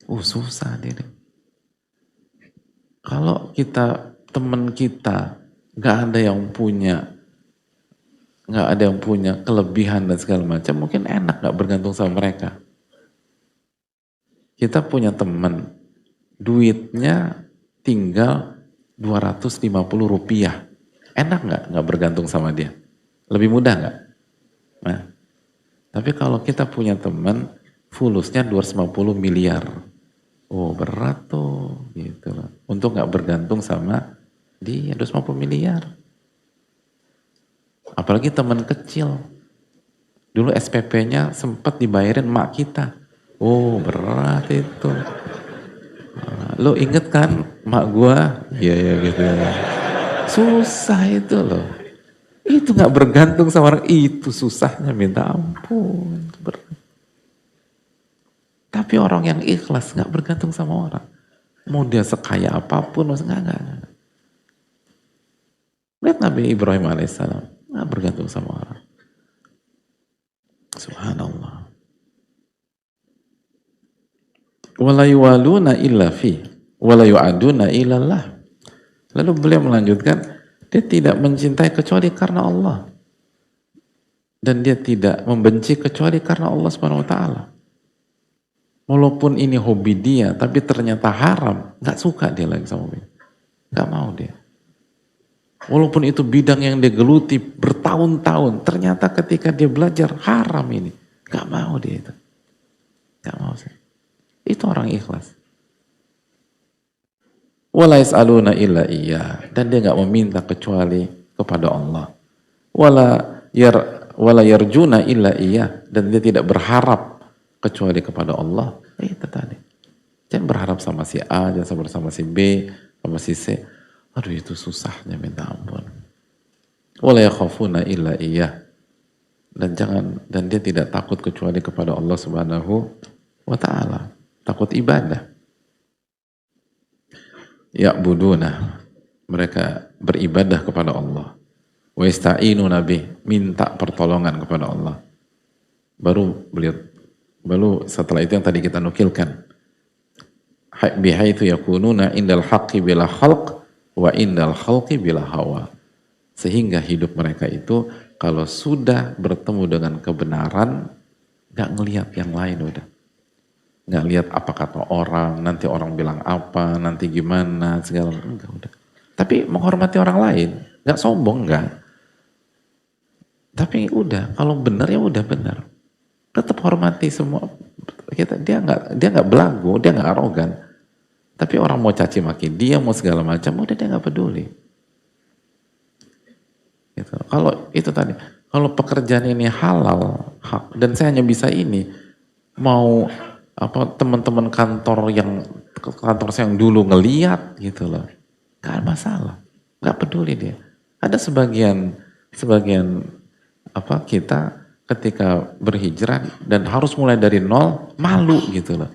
Susah hadirin. Kalau teman kita nggak ada yang punya kelebihan dan segala macam, mungkin enak nggak bergantung sama mereka. Kita punya teman, duitnya tinggal 250 rupiah. Enak nggak bergantung sama dia? Lebih mudah nggak? Nah, tapi kalau kita punya teman, fulusnya 250 miliar. Berat tuh, gitu loh. Untuk nggak bergantung sama dia, 250 miliar. Apalagi teman kecil. Dulu SPP-nya sempat dibayarin mak kita. Berat itu. Lo inget kan mak gua? Iya gitu ya. Susah itu loh. Itu nggak bergantung sama orang, itu susahnya minta ampun. Tapi orang yang ikhlas nggak bergantung sama orang. Mau dia sekaya apapun, enggak. Lihat Nabi Ibrahim alaihissalam, nggak bergantung sama orang. Subhanallah. Wala yuwaluna illa fi, wala yu'aduna illallah. Lalu beliau melanjutkan, dia tidak mencintai kecuali karena Allah. Dan dia tidak membenci kecuali karena Allah Subhanahu wa taala. Walaupun ini hobi dia, tapi ternyata haram, nggak suka dia lagi sama dia. Nggak mau dia. Walaupun itu bidang yang dia geluti bertahun-tahun, ternyata ketika dia belajar haram ini, nggak mau dia itu. Nggak mau sih. Itu orang ikhlas. Wala yas'aluna illa iya, dan dia nggak meminta kecuali kepada Allah. Wala yarjuna illa iya, dan dia tidak berharap kecuali kepada Allah. Itu tadi. Jangan berharap sama si A, jangan bersama si B, sama si C. Aduh, itu susahnya minta ampun. Wala yakhafuna illa iya, dan dia tidak takut kecuali kepada Allah Subhanahu wa taala. Takut ibadah. Ya'buduna, mereka beribadah kepada Allah. Wa yasta'inu nabi, minta pertolongan kepada Allah. Baru setelah itu yang tadi kita nukilkan. Bihaitsu yakununa indal haqqi bila khalq wa indal khalqi bila hawa. Sehingga hidup mereka itu kalau sudah bertemu dengan kebenaran, gak ngelihat yang lain udah. Nggak lihat apa kata orang, nanti orang bilang apa, nanti gimana, segala enggak udah. Tapi menghormati orang lain, nggak sombong enggak. Tapi udah, kalau benar ya udah benar. Tetap hormati semua. Dia nggak belagu, dia nggak arogan. Tapi orang mau caci maki dia, mau segala macam, udah dia nggak peduli. Gitu. Kalau itu tadi, kalau pekerjaan ini halal, dan saya hanya bisa ini, mau teman-teman kantor saya yang dulu ngeliat gitu loh, gak ada masalah, gak peduli dia. Ada sebagian kita ketika berhijrah dan harus mulai dari nol, malu gitu loh,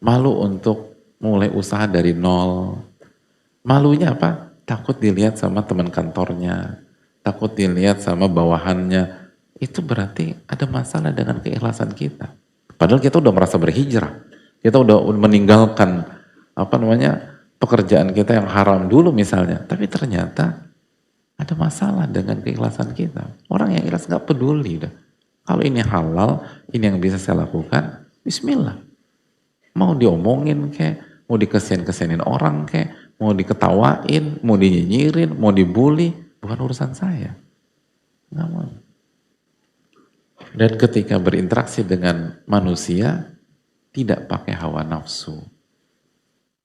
malu untuk mulai usaha dari nol. Malunya apa? Takut dilihat sama teman kantornya, takut dilihat sama bawahannya. Itu berarti ada masalah dengan keikhlasan kita. Padahal kita udah merasa berhijrah, kita udah meninggalkan pekerjaan kita yang haram dulu misalnya, tapi ternyata ada masalah dengan keikhlasan kita. Orang yang ikhlas nggak peduli dah. Kalau ini halal, ini yang bisa saya lakukan, bismillah. Mau diomongin kek, mau dikesian-kesianin orang kek, mau diketawain, mau dinyinyirin, mau dibully, bukan urusan saya. Nggak mau. Dan ketika berinteraksi dengan manusia, tidak pakai hawa nafsu.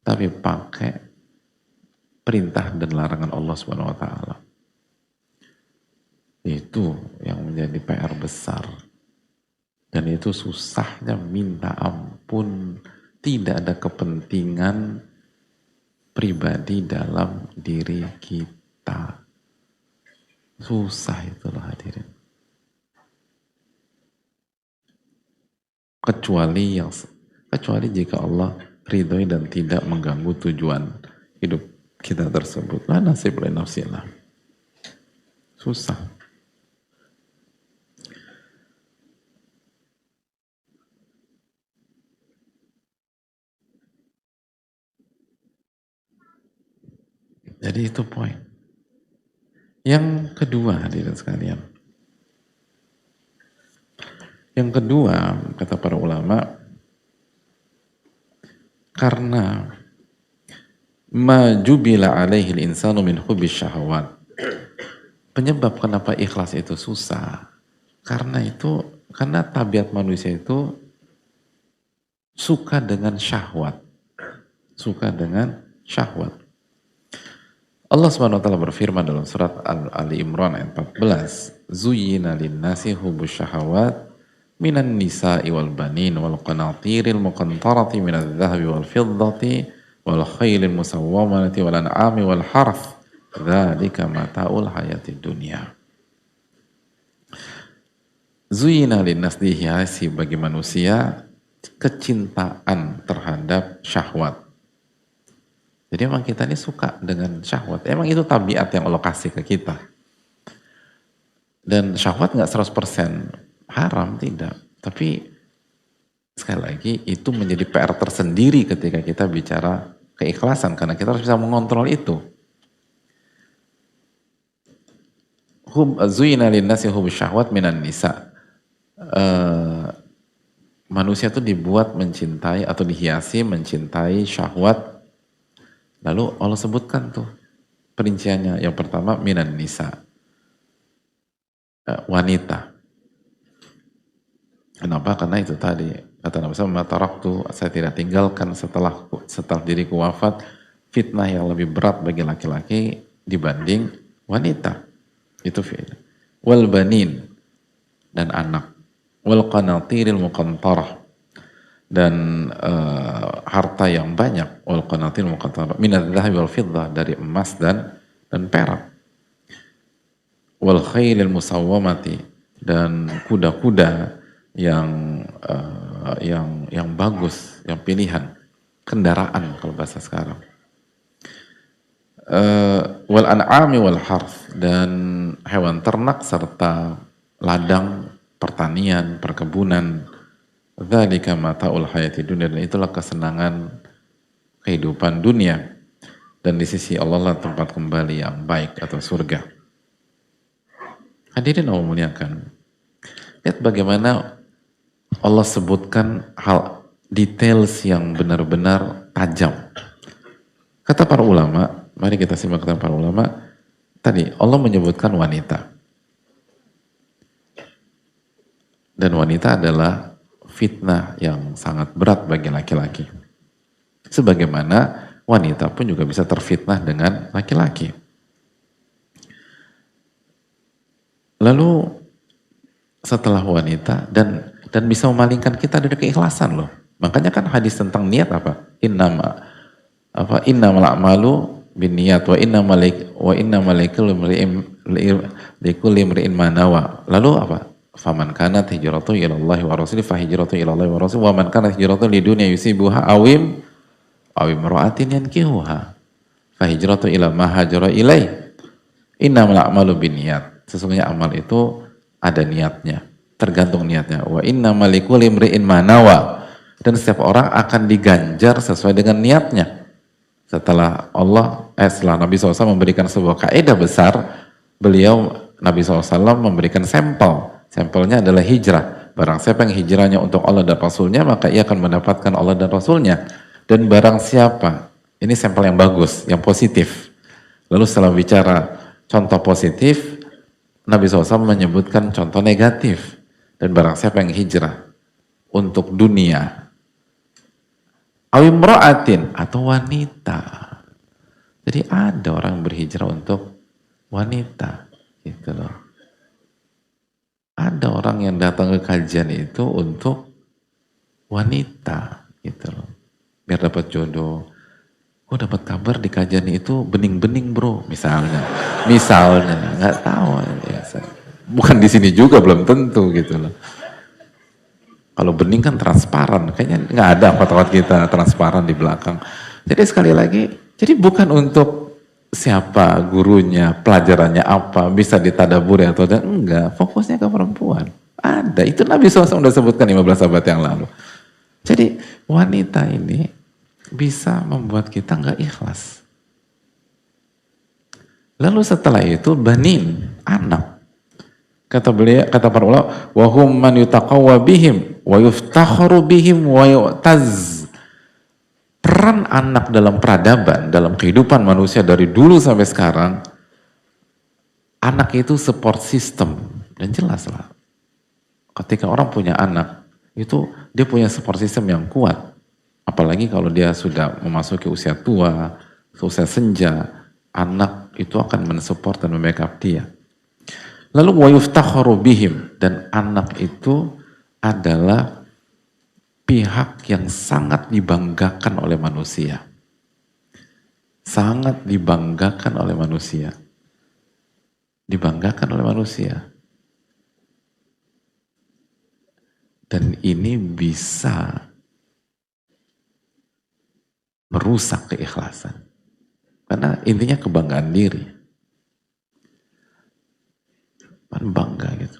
tapi pakai perintah dan larangan Allah Subhanahu wa taala. Itu yang menjadi PR besar. Dan itu susahnya minta ampun, tidak ada kepentingan pribadi dalam diri kita. Susah itulah hadirin. Kecuali jika Allah ridhoi dan tidak mengganggu tujuan hidup kita tersebut. La nasib li nafsillah. Susah. Jadi itu poin. Yang kedua hadirin sekalian. Yang kedua, kata para ulama, karena majubila alaihi al-insanu min hubbis syahawat. Penyebab kenapa ikhlas itu susah, karena tabiat manusia itu suka dengan syahwat. Suka dengan syahwat. Allah SWT berfirman dalam surat Ali Imran ayat 14, Zuyyina lin-nasi hubbus syahawat minan nisa'i wal banin wal qanatiril muqantarati minadh dhahabi wal fiddati wal khailil musawwamati wal an'ami wal harth dzalika mata'ul hayatid dunya. Zuyyina lin-nas, dihiasi bagi manusia kecintaan terhadap syahwat. Jadi emang kita ini suka dengan syahwat. Emang itu tabiat yang Allah kasih ke kita. Dan syahwat gak 100% haram, tidak. Tapi sekali lagi itu menjadi PR tersendiri ketika kita bicara keikhlasan. Karena kita harus bisa mengontrol itu. Zuyina linnasi hubbus syahwat minan nisa. Manusia itu dibuat mencintai atau dihiasi mencintai syahwat. Lalu Allah sebutkan tuh perinciannya. Yang pertama minan nisa, wanita. Kenapa? Karena itu tadi kata Nabi SAW, mataraktu, saya tidak tinggalkan setelah diriku wafat fitnah yang lebih berat bagi laki-laki dibanding wanita. Itu fi'il. Wal banin, dan anak. Wal qanatiril muqantarah, dan harta yang banyak. Wal qanatil muqantarah minadh dhahabi wal fiddah, dari emas dan perak. Wal khailil musawwamati, dan kuda-kuda yang bagus, yang pilihan, kendaraan kalau bahasa sekarang. Wal an'ami wal harth, dan hewan ternak serta ladang pertanian, perkebunan. Dzalika mata'ul hayati dunya, dan itulah kesenangan kehidupan dunia, dan di sisi Allah lah tempat kembali yang baik atau surga. Hadirin Allah muliakan, lihat bagaimana Allah sebutkan hal details yang benar-benar tajam. Kata para ulama, mari kita simak kata para ulama. Tadi Allah menyebutkan wanita, dan wanita adalah fitnah yang sangat berat bagi laki-laki. Sebagaimana wanita pun juga bisa terfitnah dengan laki-laki. Lalu setelah wanita, dan bisa memalingkan kita dari keikhlasan loh. Makanya kan hadis tentang niat apa? Innamal a'malu binniyat wa innamal likulli imri'in ma nawa. Lalu apa? Faman kanat hijratu ila Allah wa rasulih fa hijratu ila Allah wa rasulih wa man kanat hijratu lidunya yusibuha awim ra'atin yankihuha fa hijratu ila ma hajara ilaih. Innamal a'malu binniyat. Sesungguhnya amal itu ada niatnya, tergantung niatnya. Wa innamal likulli imri'in ma nawa, dan setiap orang akan diganjar sesuai dengan niatnya. Setelah Nabi SAW memberikan sebuah kaidah besar, Nabi SAW memberikan sampel. Sampelnya adalah hijrah. Barang siapa yang hijrahnya untuk Allah dan Rasulnya, maka ia akan mendapatkan Allah dan Rasulnya. Dan barang siapa, ini sampel yang bagus, yang positif. Lalu setelah bicara contoh positif, Nabi SAW menyebutkan contoh negatif. Dan barang siapa yang hijrah untuk dunia, awimro'atin atau wanita. Jadi ada orang berhijrah untuk wanita, gitu loh. Ada orang yang datang ke kajian itu untuk wanita, gitu loh. Biar dapat jodoh. Oh dapat kabar di kajian itu bening-bening bro, misalnya. Misalnya, nggak tahu. Ya, bukan di sini juga belum tentu gitu loh. Kalau bening kan transparan, kayaknya nggak ada foto-foto kita transparan di belakang. Jadi sekali lagi, jadi bukan untuk siapa gurunya, pelajarannya apa, bisa ditadaburi atau enggak, fokusnya ke perempuan. Ada, itu Nabi SAW sudah sebutkan 15 abad yang lalu. Jadi wanita ini bisa membuat kita nggak ikhlas. Lalu setelah itu banin, anak. Kata beliau, kata para ulama, wa hum man yutaqawwa bihim wa yuftakharu bihim wa yu'taz. Peran anak dalam peradaban, dalam kehidupan manusia dari dulu sampai sekarang, anak itu support system. Dan jelas lah, ketika orang punya anak, itu dia punya support system yang kuat. Apalagi kalau dia sudah memasuki usia tua, usia senja, anak itu akan mensupport dan membackup dia. Lalu wa yuftakharu bihim, dan anak itu adalah pihak yang sangat dibanggakan oleh manusia. Sangat dibanggakan oleh manusia. Dibanggakan oleh manusia. Dan ini bisa merusak keikhlasan. Karena intinya kebanggaan diri. Bangga gitu.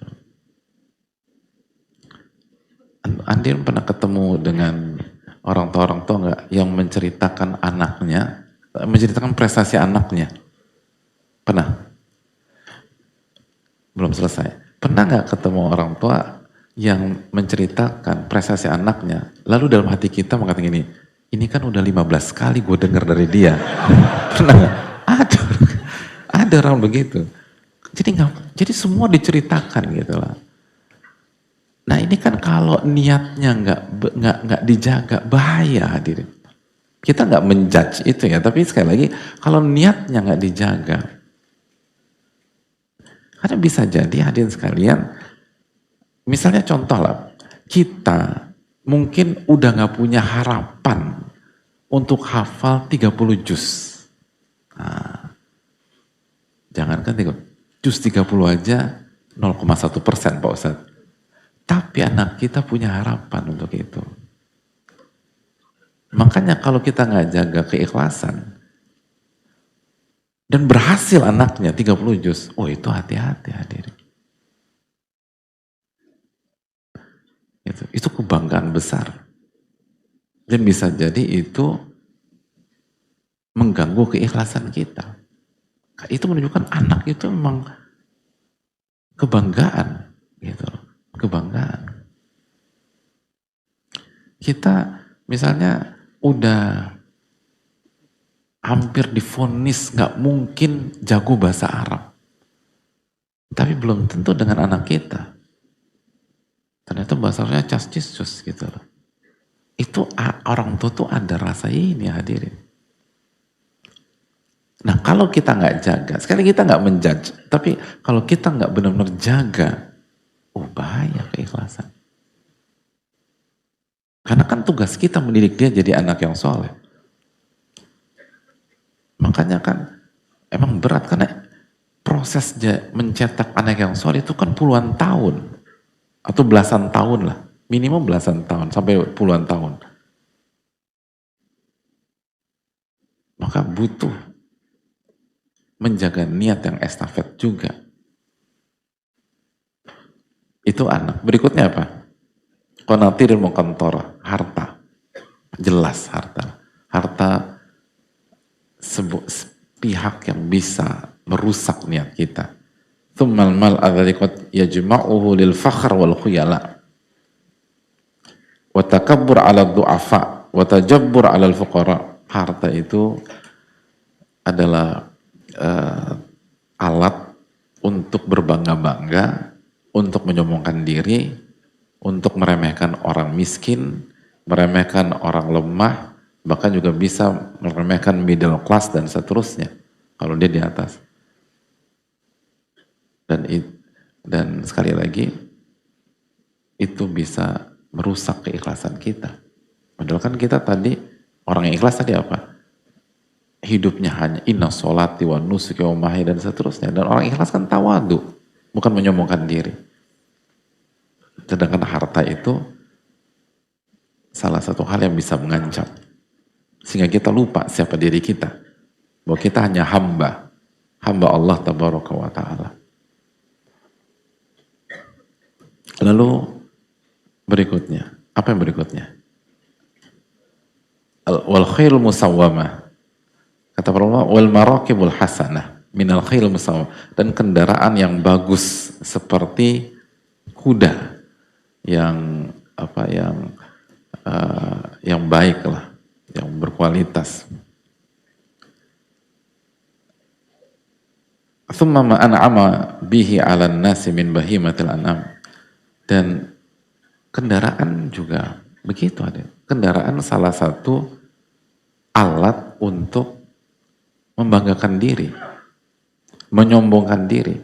Andin pernah ketemu dengan orang tua nggak yang menceritakan anaknya, menceritakan prestasi anaknya? Pernah? Belum selesai. Pernah nggak ketemu orang tua yang menceritakan prestasi anaknya, lalu dalam hati kita mengatakan gini, ini kan udah 15 kali gue dengar dari dia. Pernah nggak? Ada orang begitu. Jadi semua diceritakan gitu lah. Nah ini kan kalau niatnya nggak dijaga, bahaya hadirin. Kita nggak menjudge itu ya, tapi sekali lagi kalau niatnya nggak dijaga, karena bisa jadi hadirin sekalian, misalnya contoh lah, kita mungkin udah nggak punya harapan untuk hafal 30 juz. Nah, jangankan 30. Juz 30 aja 0,1% Pak Ustadz. Tapi anak kita punya harapan untuk itu. Makanya kalau kita nggak jaga keikhlasan dan berhasil anaknya 30 juz, oh itu hati-hati hadirin. Itu kebanggaan besar. Dan bisa jadi itu mengganggu keikhlasan kita. Itu menunjukkan anak itu memang kebanggaan, gitu, kebanggaan. Kita misalnya udah hampir divonis nggak mungkin jago bahasa Arab, tapi belum tentu dengan anak kita. Ternyata bahasa Arabnya cas-cis-cus gitu loh. Itu orang tua tuh ada rasa ini hadirin. Nah kalau kita nggak jaga, sekali kita nggak menjudge, tapi kalau kita nggak benar-benar jaga, oh bahaya keikhlasan. Karena kan tugas kita mendidik dia jadi anak yang soleh. Makanya kan emang berat, karena proses mencetak anak yang soleh itu kan puluhan tahun, atau belasan tahun lah, minimum belasan tahun, sampai puluhan tahun. Maka butuh menjaga niat yang estafet juga. Itu anak. Berikutnya apa? Qanatirul muqantarah, harta. Jelas harta. Harta pihak yang bisa merusak niat kita. Tsummal mal alladzi qad yajma'uhu lil fakhr wal khuyala. Wa takabbur 'ala du'afa wa tajabbur 'ala al fuqara. Harta itu adalah alat untuk berbangga-bangga, untuk menyombongkan diri, untuk meremehkan orang miskin, meremehkan orang lemah, Bahkan juga bisa meremehkan middle class dan seterusnya kalau dia di atas. Dan sekali lagi itu bisa merusak keikhlasan kita. Padahal kan kita tadi orang yang ikhlas tadi apa? Hidupnya hanya inna sholati wa nusuki wa mahi dan seterusnya. Dan orang ikhlas kan tawadu, bukan menyombongkan diri. Sedangkan harta itu salah satu hal yang bisa mengancam. Sehingga kita lupa siapa diri kita. Bahwa kita hanya hamba Allah tabaraka wa ta'ala. Lalu berikutnya, apa yang berikutnya? Wal khairul musawwamah. Kata para ulama, wal marakibul hasanah minal khairul musawwamah. Dan kendaraan yang bagus seperti kuda yang yang baik lah, yang berkualitas. Thumma ma an'ama bihi 'alan nasi min bahimatil an'am. Dan kendaraan juga begitu ada. Kendaraan salah satu alat untuk membanggakan diri, menyombongkan diri.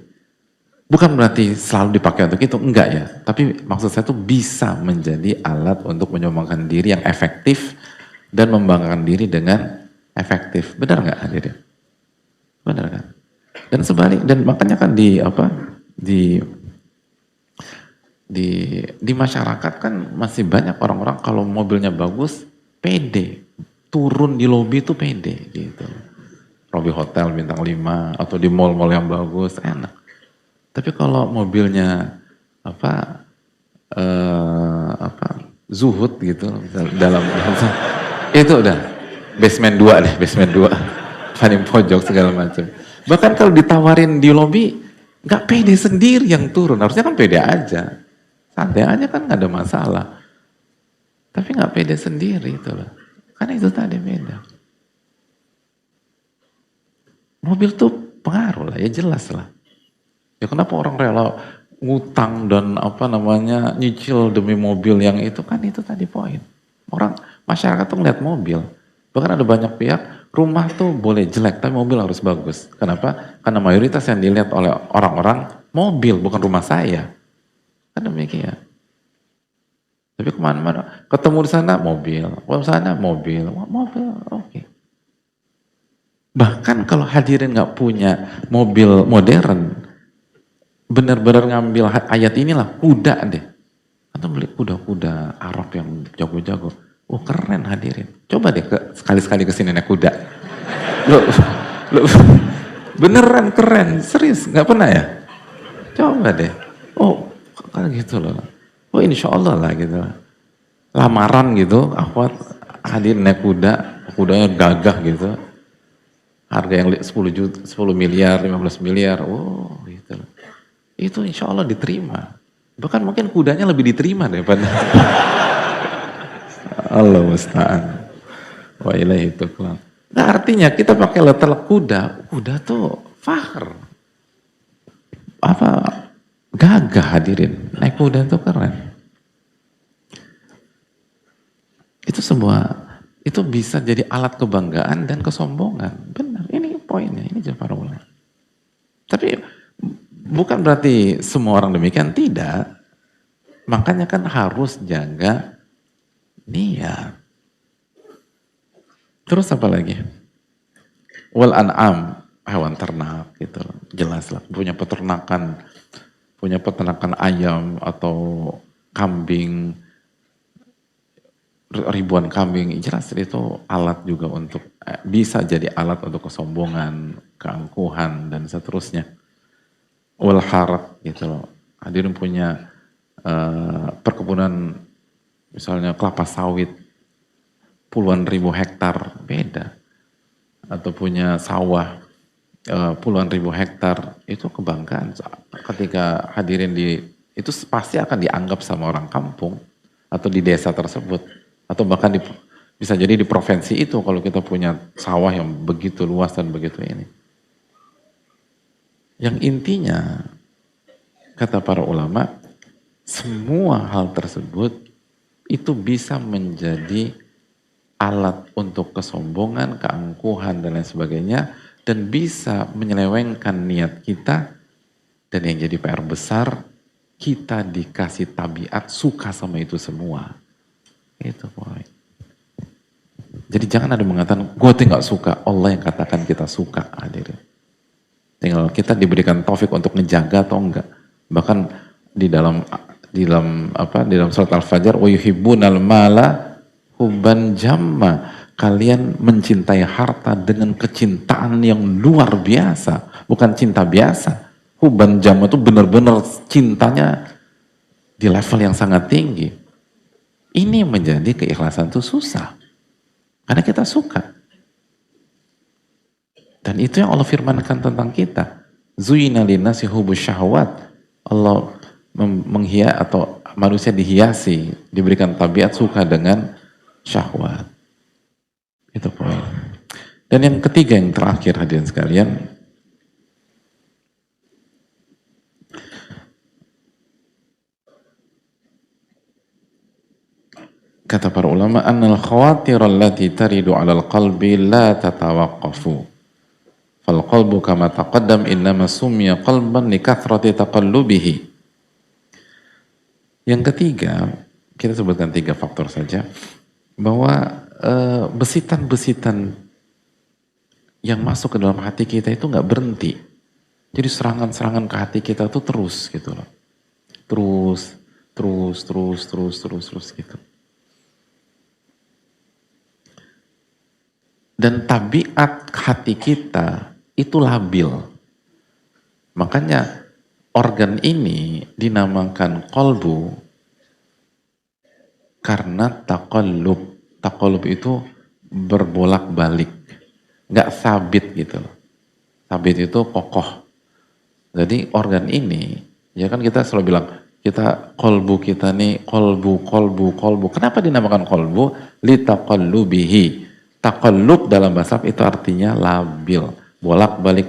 Bukan berarti selalu dipakai untuk itu, enggak ya. Tapi maksud saya itu bisa menjadi alat untuk menyombongkan diri yang efektif dan membanggakan diri dengan efektif. Benar nggak hadirin? Benar kan? Dan sebalik, dan makanya kan di masyarakat kan masih banyak orang-orang kalau mobilnya bagus, pede. Turun di lobi itu pede gitu. Lobi hotel bintang 5 atau di mall-mall yang bagus, enak. Tapi kalau mobilnya zuhud gitu dalam itu udah basement 2 deh, basement 2. Paling pojok segala macam. Bahkan kalau ditawarin di lobi nggak pede sendiri yang turun, harusnya kan pede aja. Santai aja kan nggak ada masalah. Tapi nggak pede sendiri itu loh. Karena itu tadi beda. Mobil tuh pengaruh lah, ya jelas lah. Ya kenapa orang rela ngutang dan nyicil demi mobil yang itu kan itu tadi poin. Orang masyarakat tuh ngeliat mobil. Bahkan ada banyak pihak rumah tuh boleh jelek tapi mobil harus bagus. Kenapa? Karena mayoritas yang dilihat oleh orang-orang mobil bukan rumah saya. Kan demikian. Tapi kemana-mana, ketemu di sana mobil, ke sana mobil, oke. Bahkan kalau hadirin nggak punya mobil modern, benar-benar ngambil ayat inilah, kuda deh. Atau beli kuda-kuda Arab yang jago-jago. Oh keren hadirin. Coba deh sekali-sekali kesini naik kuda. Beneran keren, serius, nggak pernah ya? Coba deh. Oh kan gitu loh. Oh insya Allah lah gitu. Lamaran gitu, akhwat hadir naik kuda, kudanya gagah gitu. Harga yang 10 miliar, 15 miliar, oh gitu. Itu insya Allah diterima. Bahkan mungkin kudanya lebih diterima daripada Allah musta'an. Wa ilaihi tuqlan. Nah artinya kita pakai letel kuda tuh fakhr. Gagah hadirin, naik kuda tuh keren. Itu bisa jadi alat kebanggaan dan kesombongan. Benar, ini poinnya, ini para ulama. Tapi bukan berarti semua orang demikian, tidak. Makanya kan harus jaga niat. Terus apa lagi? Wal an'am, hewan ternak gitu. Jelas lah, punya peternakan ayam atau kambing, ribuan kambing, jelas itu alat juga untuk, bisa jadi alat untuk kesombongan, keangkuhan, dan seterusnya. Wal harth gitu loh. Hadirin punya perkebunan, misalnya kelapa sawit, puluhan ribu hektar, beda. Atau punya sawah, puluhan ribu hektar, itu kebanggaan. Ketika hadirin itu pasti akan dianggap sama orang kampung, atau di desa tersebut. Atau bahkan bisa jadi di provinsi itu kalau kita punya sawah yang begitu luas dan begitu ini. Yang intinya, kata para ulama, semua hal tersebut itu bisa menjadi alat untuk kesombongan, keangkuhan, dan lain sebagainya, dan bisa menyelewengkan niat kita, dan yang jadi PR besar, kita dikasih tabiat suka sama itu semua. Itu poin. Jadi jangan ada yang mengatakan, gue tuh gak suka, Allah yang katakan kita suka, hadirin. Tinggal kita diberikan taufik untuk ngejaga atau enggak. Bahkan di dalam surat Al-Fajr, wa yuhibbunal mala hubban jamma. Kalian mencintai harta dengan kecintaan yang luar biasa, bukan cinta biasa. Hubban jamma itu benar-benar cintanya di level yang sangat tinggi. Ini menjadi keikhlasan itu susah. Karena kita suka. Dan itu yang Allah firmankan tentang kita. Zuyina linnasi hubus syahwat. Allah atau manusia dihiasi, diberikan tabiat suka dengan syahwat. Itu poin. Dan yang ketiga, yang terakhir hadirin sekalian, kata para ulama, annal khawatir allati taridu 'alal qalbi la tatawaqqafu. Fal qalbu kama taqaddam innama summiya qalban likathrati taqallubihi. Yang ketiga, kita sebutkan 3 faktor saja, bahwa besitan-besitan yang masuk ke dalam hati kita itu nggak berhenti. Jadi serangan-serangan ke hati kita tuh terus gitu loh. Terus gitu. Dan tabiat hati kita itu labil. Makanya organ ini dinamakan qalbu karena taqallub. Taqallub itu berbolak-balik, nggak sabit gitu loh. Sabit itu kokoh. Jadi organ ini, ya kan kita selalu bilang, kita qalbu kita nih, qalbu. Kenapa dinamakan qalbu? Li taqallubihi. Taqallub dalam bahasa Arab itu artinya labil. Bolak-balik.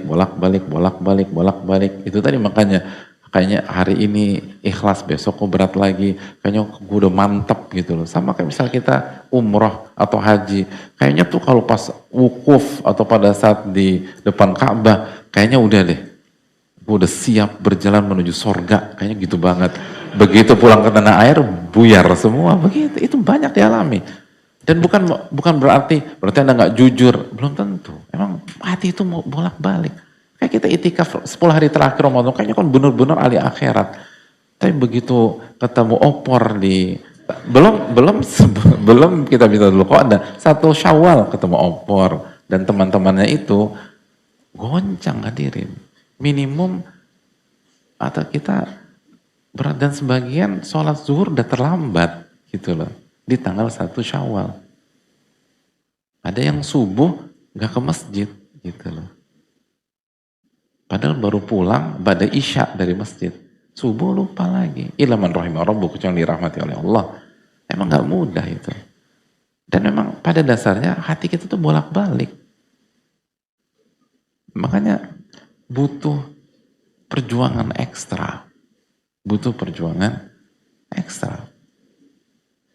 Itu tadi makanya kayaknya hari ini ikhlas, besok kok berat lagi. Kayaknya gue udah mantep gitu loh. Sama kayak misal kita umroh atau haji. Kayaknya tuh kalau pas wukuf atau pada saat di depan Ka'bah, kayaknya udah deh. Gue udah siap berjalan menuju sorga. Kayaknya gitu banget. Begitu pulang ke tanah air, buyar semua. Begitu, itu banyak dialami. Dan bukan berarti Anda nggak jujur, belum tentu. Emang hati itu mau bolak-balik. Kayak kita itikaf 10 hari terakhir Ramadan, kayaknya kan benar-benar ahli akhirat. Tapi begitu ketemu opor belum kita bisa dulu kok ada 1 Syawal ketemu opor dan teman-temannya itu goncang hadirin. Minimum atau kita berat, dan sebagian sholat zuhur udah terlambat gitu loh. Di tanggal 1 Syawal. Ada yang subuh gak ke masjid gitu loh. Padahal baru pulang pada isya dari masjid. Subuh lupa lagi. Ilaman rahimah rabbuh, kecuali dirahmati oleh Allah. Emang gak mudah itu. Dan memang pada dasarnya hati kita tuh bolak-balik. Makanya butuh perjuangan ekstra.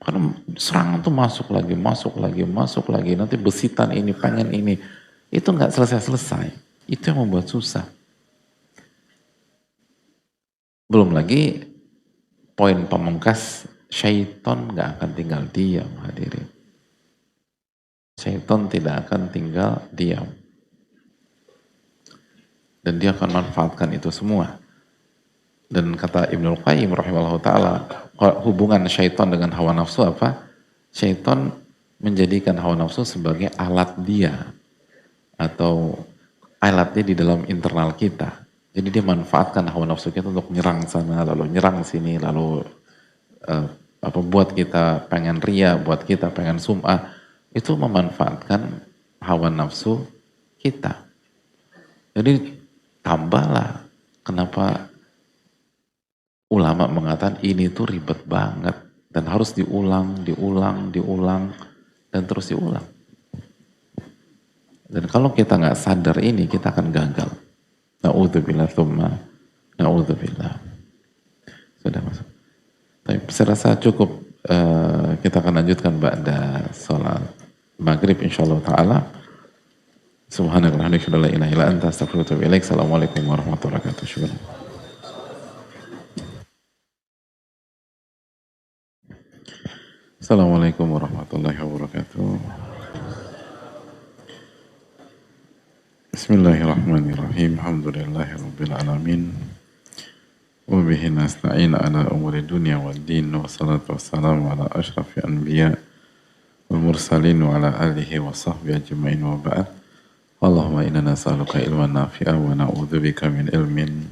Karena serangan tuh masuk lagi, nanti besitan ini, pengen ini, itu nggak selesai. Itu yang membuat susah. Belum lagi poin pemungkas, syaitan nggak akan tinggal diam, hadirin. Syaitan tidak akan tinggal diam. Dan dia akan manfaatkan itu semua. Dan kata Ibnul Qayyim rahimahullah ta'ala, hubungan syaitan dengan hawa nafsu apa? Syaitan menjadikan hawa nafsu sebagai alat dia, atau alatnya di dalam internal kita. Jadi dia manfaatkan hawa nafsu kita untuk nyerang sana, lalu nyerang sini, lalu buat kita pengen ria, buat kita pengen sum'ah. Itu memanfaatkan hawa nafsu kita. Jadi tambahlah, kenapa ulama mengatakan ini tuh ribet banget dan harus diulang dan terus diulang. Dan kalau kita nggak sadar ini, kita akan gagal. Na'udzubillah tsumma na'udzubillah. Sudah masuk. Tapi saya rasa cukup, kita akan lanjutkan ba'da sholat maghrib insyaallah taala. Subhanaka wa bihamdika la ilaha illa anta astaghfiruka wa atubu ilaik. Assalamualaikum warahmatullahi wabarakatuh. Syukran. Assalamualaikum warahmatullahi wabarakatuh. Bismillahirrahmanirrahim. Alhamdulillahirabbil alamin. Wa bihi nasta'in ala umuri dunya waddin. Wassalatu wassalamu ala asyrafil anbiya wal mursalin wa ala alihi wa sahbihi ajma'in wa ba'd. Allahumma inna nas'aluka ilman nafi'a wa na'udzubika min ilmin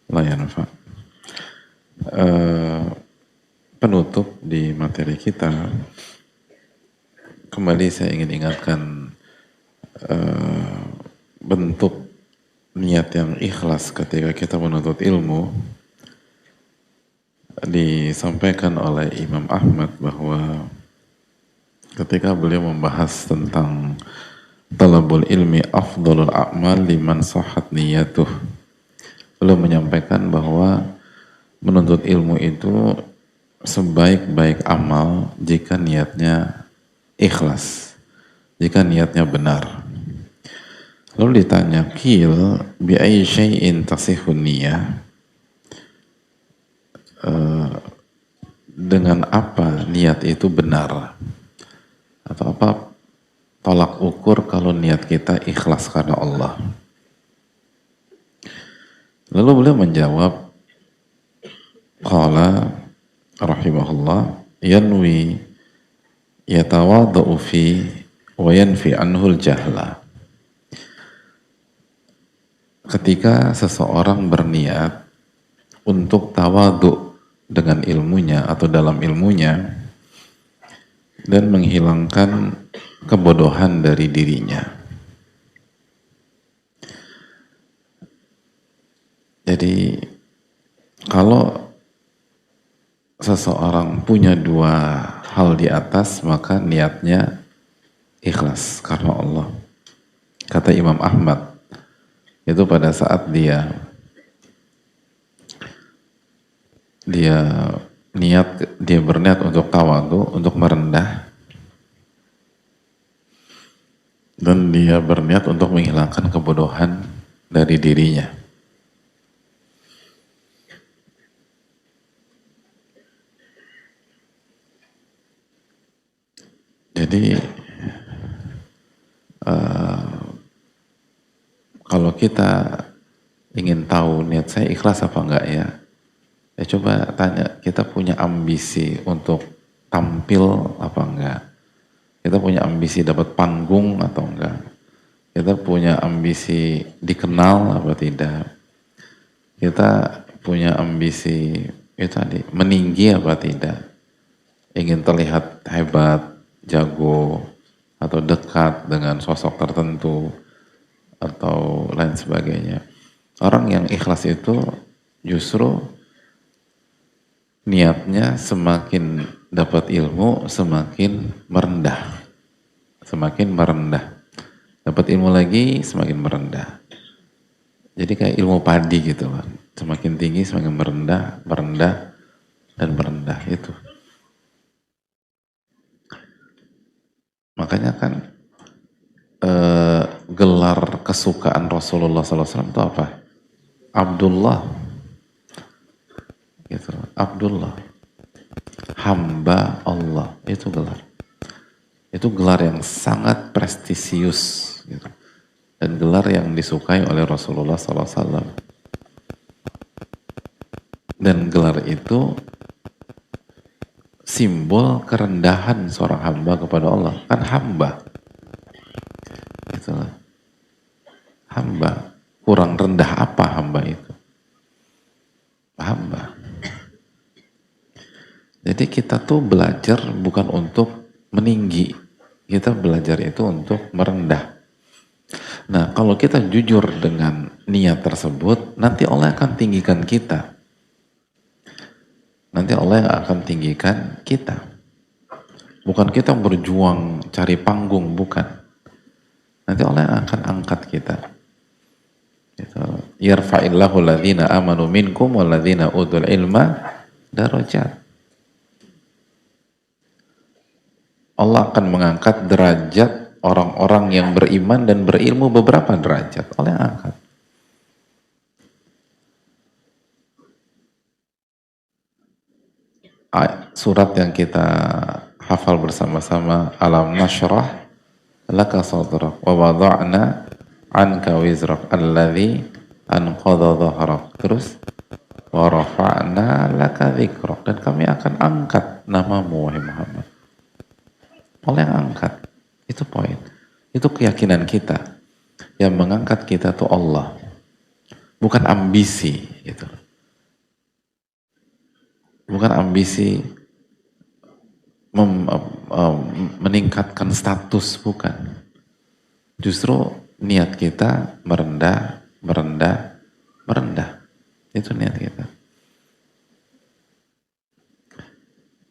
la yanfa'. Penutup di materi kita, kembali saya ingin ingatkan bentuk niat yang ikhlas ketika kita menuntut ilmu. Disampaikan oleh Imam Ahmad bahwa ketika beliau membahas tentang talabul ilmi afdalul a'mal liman sahhat niyatuh, beliau menyampaikan bahwa menuntut ilmu itu sebaik-baik amal jika niatnya ikhlas, jika niatnya benar. Lalu ditanya, qil bi ayyi syai'in tasihhun niyah, dengan apa niat itu benar, atau apa tolak ukur kalau niat kita ikhlas karena Allah. Lalu beliau menjawab, qala rahimahullah, yanwi yatawadhu fi wa yanfi anhul jahla. Ketika seseorang berniat untuk tawadhu dengan ilmunya atau dalam ilmunya dan menghilangkan kebodohan dari dirinya. Jadi kalau seseorang punya dua hal di atas, maka niatnya ikhlas karena Allah. Kata Imam Ahmad, itu pada saat dia berniat untuk tawadhu, untuk merendah, dan dia berniat untuk menghilangkan kebodohan dari dirinya. Jadi kalau kita ingin tahu niat saya ikhlas apa enggak ya coba tanya, kita punya ambisi untuk tampil apa enggak? Kita punya ambisi dapat panggung atau enggak? Kita punya ambisi dikenal apa tidak? Kita punya ambisi itu tadi, meninggi apa tidak? Ingin terlihat hebat, jago, atau dekat dengan sosok tertentu, atau lain sebagainya. Orang yang ikhlas itu justru niatnya semakin dapat ilmu, semakin merendah. Semakin merendah. Dapat ilmu lagi, semakin merendah. Jadi kayak ilmu padi gitu kan. Semakin tinggi, semakin merendah, merendah, dan merendah itu. Makanya kan gelar kesukaan Rasulullah SAW itu apa? Abdullah. Gitu. Abdullah. Hamba Allah. Itu gelar. Itu gelar yang sangat prestisius. Gitu. Dan gelar yang disukai oleh Rasulullah SAW. Dan gelar itu simbol kerendahan seorang hamba kepada Allah. Kan hamba. Itulah. Hamba. Kurang rendah apa hamba itu? Hamba. Jadi kita tuh belajar bukan untuk meninggi. Kita belajar itu untuk merendah. Nah, kalau kita jujur dengan niat tersebut, nanti Allah akan tinggikan kita. Nanti Allah yang akan tinggikan kita. Bukan kita berjuang cari panggung, bukan. Nanti Allah yang akan angkat kita. Yarfa'illahu alladhina amanu minkum walladhina utul ilma darajat. Allah akan mengangkat derajat orang-orang yang beriman dan berilmu beberapa derajat. Allah yang angkat. Surat yang kita hafal bersama-sama, Alam nashrah laka sadrak wa wada'na anka wizrak alladhi anqadha dhahrak. Terus wa rafa'na laka dzikrak, dan kami akan angkat namamu wahai Muhammad. Allah yang angkat. Itu poin. Itu keyakinan kita. Yang mengangkat kita itu Allah. Bukan ambisi gitu. Bukan ambisi meningkatkan status, bukan. Justru niat kita merendah, merendah, merendah. Itu niat kita.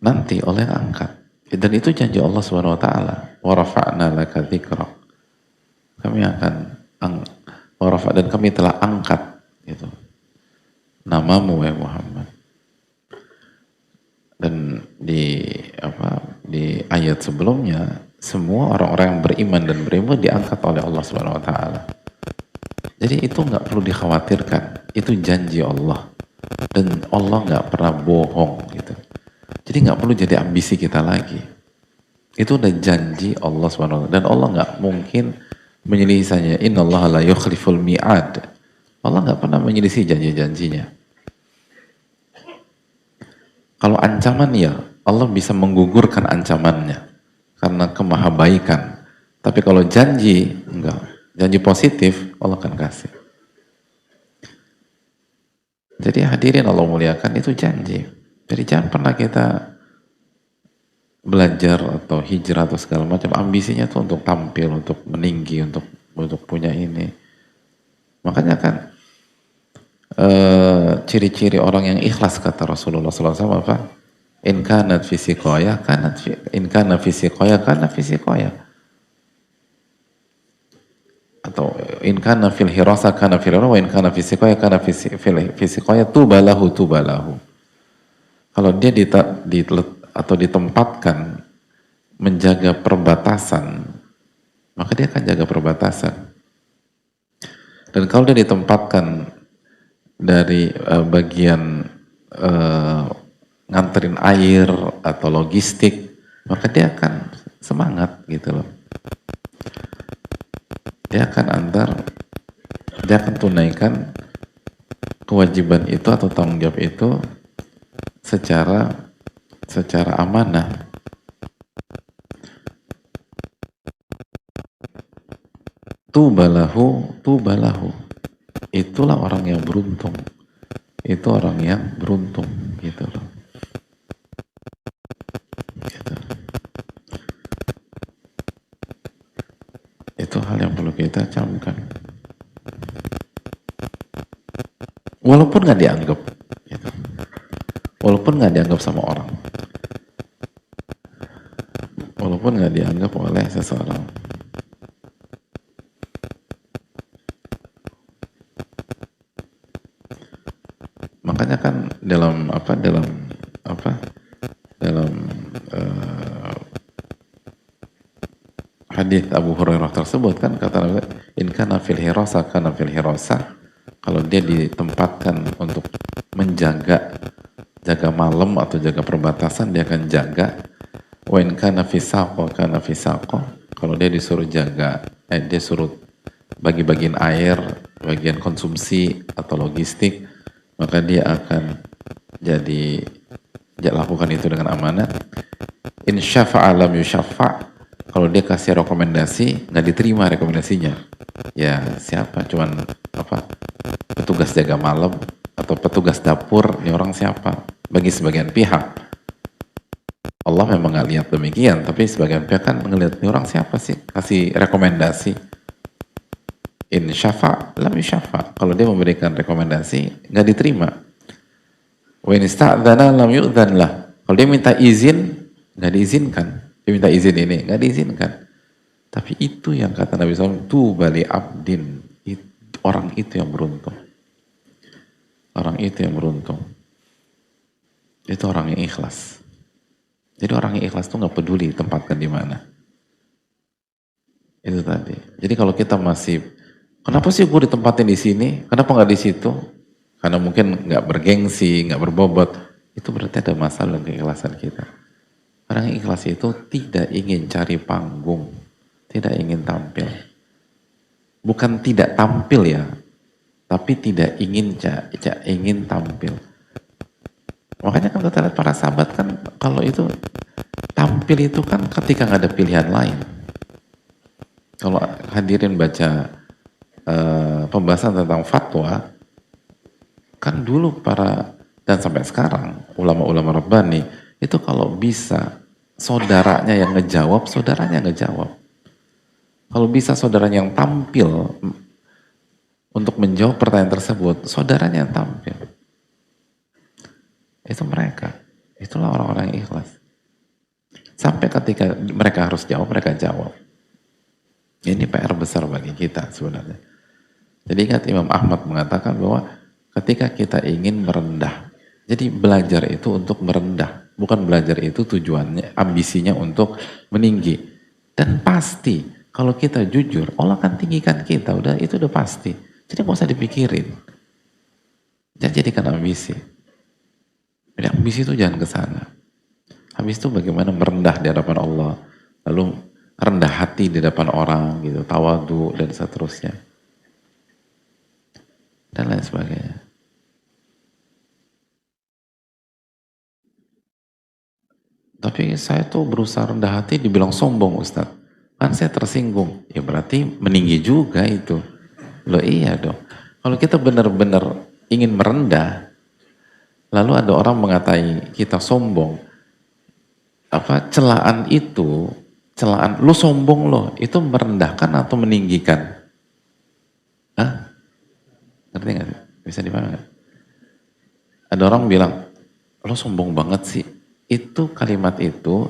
Nanti oleh angkat. Dan itu janji Allah Subhanahu wa taala. Wa rafa'na laka dzikrak. Kami akan dan kami telah angkat gitu. Namamu wahai Muhammad. Dan di ayat sebelumnya semua orang-orang yang beriman dan berilmu diangkat oleh Allah Subhanahu wa taala. Jadi itu nggak perlu dikhawatirkan. Itu janji Allah. Dan Allah nggak pernah bohong gitu. Jadi nggak perlu jadi ambisi kita lagi. Itu udah janji Allah SWT. Dan Allah nggak mungkin menyelisihinya. Innallaha la yukhliful mi'ad. Allah nggak pernah menyelisih janji-janjinya. Kalau ancaman ya, Allah bisa menggugurkan ancamannya. Karena kemahabaikan. Tapi kalau janji, enggak. Janji positif, Allah akan kasih. Jadi hadirin Allah muliakan, itu janji. Jadi jangan pernah kita belajar atau hijrah atau segala macam ambisinya tuh untuk tampil, untuk meninggi, untuk punya ini. Makanya kan ciri-ciri orang yang ikhlas kata Rasulullah SAW apa? In kanat fi siqaya kanat fi in kana fi siqaya kana fi siqaya. Atau in kana fil hirasa kana fil hirasa wa in kana fi siqaya kana fi siqaya tubalahu tubalahu. Kalau dia atau ditempatkan menjaga perbatasan, maka dia akan jaga perbatasan. Dan kalau dia ditempatkan dari bagian nganterin air atau logistik, maka dia akan semangat gitu loh. Dia akan tunaikan kewajiban itu atau tanggung jawab itu secara amanah. Tubalahu. Itulah orang yang beruntung. Itu orang yang beruntung gitu loh. Gitu. Itu hal yang perlu kita camkan. Walaupun nggak dianggap, gitu. Walaupun nggak dianggap sama orang, walaupun nggak dianggap oleh seseorang. Makanya kan dalam hadis Abu Hurairah tersebut kan kata Nabi, in kana fil hirasa kana fil hirasa. Kalau dia ditempatkan untuk jaga malam atau jaga perbatasan, dia akan jaga. Wa in kana fi saqo kana fi saqo. Kalau dia disuruh dia suruh bagi-bagiin air, bagian konsumsi atau logistik, maka dia akan lakukan itu dengan amanah. In syafa'a lam yusyaffa'. Kalau dia kasih rekomendasi, nggak diterima rekomendasinya. Ya siapa? Cuman petugas jaga malam atau petugas dapur, ini orang siapa? Bagi sebagian pihak. Allah memang nggak lihat demikian, tapi sebagian pihak kan ngelihat ini orang siapa sih? Kasih rekomendasi. In syafa' lam yusyafa'. Kalau dia memberikan rekomendasi, nggak diterima. Wa in ista'dzana lam yu'dzan lah. Kalau dia minta izin, nggak diizinkan. Dia minta izin ini, nggak diizinkan. Tapi itu yang kata Nabi SAW, tubali abdin. Orang itu yang beruntung. Orang itu yang beruntung. Itu orang yang ikhlas. Jadi orang yang ikhlas tuh nggak peduli tempatkan di mana. Itu tadi. Jadi kalau kita masih, kenapa sih gue ditempatin di sini? Kenapa nggak di situ? Karena mungkin nggak bergengsi, nggak berbobot. Itu berarti ada masalah dalam keikhlasan kita. Orang yang ikhlas itu tidak ingin cari panggung, tidak ingin tampil. Bukan tidak tampil ya, tapi tidak ingin ingin tampil. Makanya kan kita lihat para sahabat kan kalau itu tampil itu kan ketika nggak ada pilihan lain. Kalau hadirin baca pembahasan tentang fatwa, kan dulu para dan sampai sekarang ulama-ulama Rabbani itu kalau bisa saudaranya yang ngejawab, saudaranya ngejawab. Kalau bisa saudaranya yang tampil untuk menjawab pertanyaan tersebut, saudaranya yang tampil. Itu mereka. Itulah orang-orang yang ikhlas. Sampai ketika mereka harus jawab, mereka jawab. Ini PR besar bagi kita sebenarnya. Jadi ingat Imam Ahmad mengatakan bahwa ketika kita ingin merendah, jadi belajar itu untuk merendah, bukan belajar itu tujuannya, ambisinya untuk meninggi. Dan pasti, kalau kita jujur, Allah akan tinggikan kita, itu udah pasti. Jadi nggak usah dipikirin. Jangan jadikan ambisi. Jadi ambisi itu jangan ke sana. Habis itu bagaimana merendah di hadapan Allah, lalu rendah hati di depan orang, gitu, tawadu dan seterusnya, dan lain sebagainya. Tapi saya tuh berusaha rendah hati, dibilang sombong Ustadz. Kan saya tersinggung. Ya berarti meninggi juga itu. Loh iya dong. Kalau kita benar-benar ingin merendah, lalu ada orang mengatai kita sombong, celaan itu, celaan, lu sombong loh, itu merendahkan atau meninggikan? Hah? Ngerti nggak? Bisa dipahami nggak? Ada orang bilang, lo sombong banget sih. Itu kalimat itu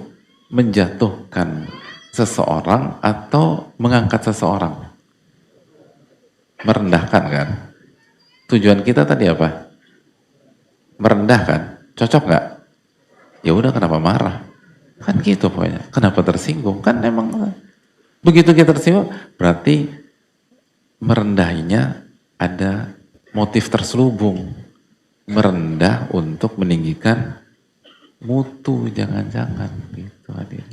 menjatuhkan seseorang atau mengangkat seseorang? Merendahkan kan? Tujuan kita tadi apa? Merendahkan. Cocok nggak? Ya udah, kenapa marah? Kan gitu pokoknya. Kenapa tersinggung? Kan emang begitu kita tersinggung, berarti merendahinya ada motif terselubung. Merendah untuk meninggikan mutu, jangan-jangan gitu hadir.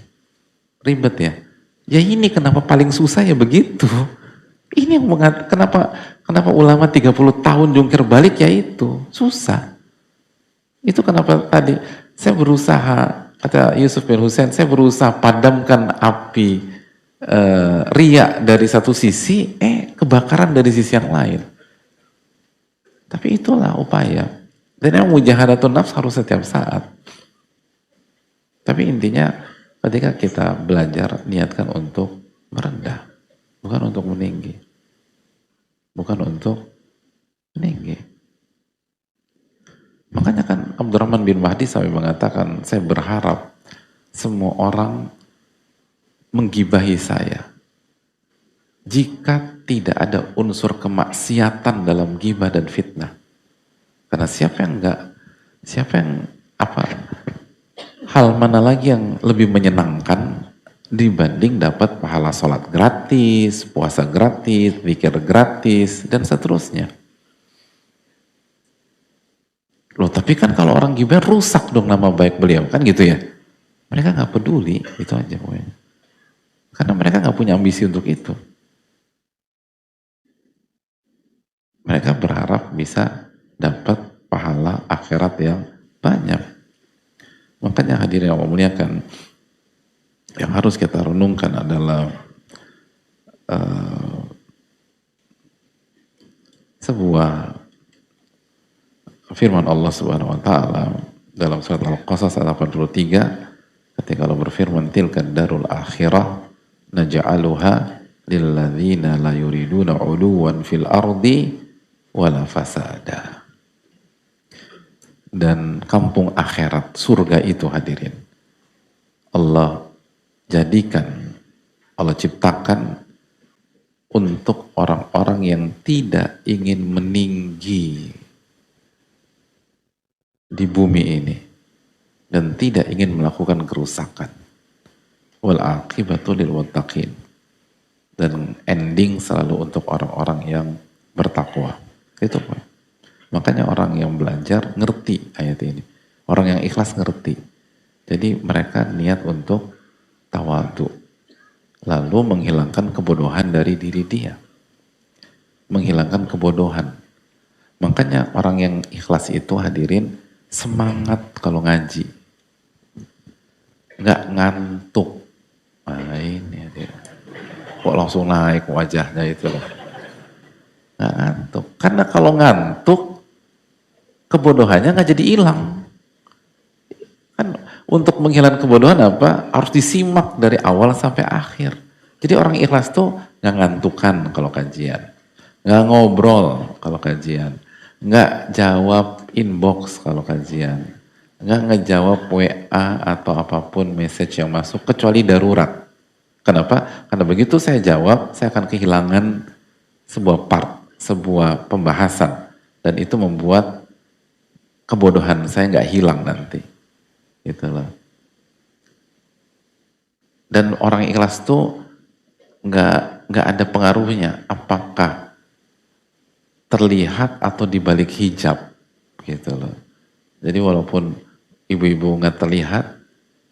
Ribet ya? Ya ini kenapa paling susah ya begitu. Ini yang kenapa ulama 30 tahun jungkir balik ya itu. Susah. Itu kenapa tadi saya berusaha, kata Yusuf bin Husain, saya berusaha padamkan api riya dari satu sisi, kebakaran dari sisi yang lain. Tapi itulah upaya. Dan yang mujahadatun nafs harus setiap saat. Tapi intinya ketika kita belajar, niatkan untuk merendah, bukan untuk meninggi. Bukan untuk meninggi. Makanya kan Abdurrahman bin Mahdi sampai mengatakan, saya berharap semua orang menggibahi saya jika tidak ada unsur kemaksiatan dalam gibah dan fitnah. Karena siapa yang hal mana lagi yang lebih menyenangkan dibanding dapat pahala sholat gratis, puasa gratis, zikir gratis, dan seterusnya. Loh tapi kan kalau orang gibah rusak dong nama baik beliau, kan gitu ya. Mereka nggak peduli, itu aja pokoknya. Karena mereka nggak punya ambisi untuk itu. Mereka berharap bisa dapat pahala akhirat yang banyak. Makanya hadirin yang memuliakan, yang harus kita renungkan adalah sebuah firman Allah Subhanahu wa taala dalam surat Al-Qasas ayat 83 ketika Allah berfirman, tilka darul akhirah naj'aluha lilladzina la yuriduna 'uluwan fil ardi wala fasada. Dan kampung akhirat, surga itu hadirin, Allah jadikan, Allah ciptakan untuk orang-orang yang tidak ingin meninggi di bumi ini. dan tidak ingin melakukan kerusakan. Wal aqibatu lil muttaqin. Dan ending selalu untuk orang-orang yang bertakwa. Itu Pak. Makanya orang yang belajar ngerti ayat ini. Orang yang ikhlas ngerti. Jadi mereka niat untuk tawadu. Lalu menghilangkan kebodohan dari diri dia. Menghilangkan kebodohan. Makanya orang yang ikhlas itu hadirin semangat kalau ngaji. Nggak ngantuk. Nah ini dia. Kok langsung naik wajahnya itu loh. Nggak ngantuk. Karena kalau ngantuk, kebodohannya nggak jadi hilang. Kan untuk menghilangkan kebodohan apa? Harus disimak dari awal sampai akhir. Jadi orang ikhlas tuh nggak ngantukan kalau kajian. Nggak ngobrol kalau kajian. Nggak jawab inbox kalau kajian. Nggak ngejawab WA atau apapun message yang masuk kecuali darurat. Kenapa? Karena begitu saya jawab, saya akan kehilangan sebuah part, sebuah pembahasan. Dan itu membuat kebodohan saya nggak hilang nanti. Itulah. Dan orang ikhlas tuh nggak ada pengaruhnya. Apakah terlihat atau dibalik hijab, gitu loh. Jadi walaupun ibu-ibu nggak terlihat,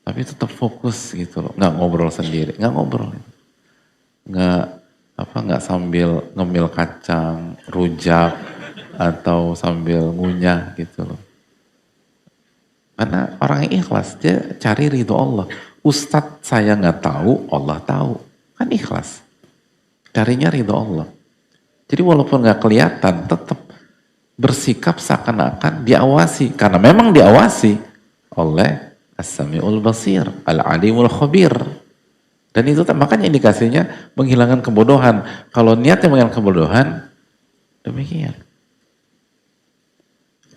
tapi tetap fokus gitu loh, nggak ngobrol sendiri, nggak ngobrol, nggak sambil ngemil kacang, rujak, atau sambil ngunyah gitu loh. Karena orang yang ikhlas dia cari ridho Allah. Ustadz saya nggak tahu, Allah tahu, kan ikhlas. Carinya ridho Allah. Jadi walaupun nggak kelihatan, tetap bersikap seakan-akan diawasi, karena memang diawasi oleh As-Sami'ul Basir, Al-Alimul Khabir. Dan itu makanya indikasinya menghilangkan kebodohan. Kalau niatnya menghilangkan kebodohan, demikian.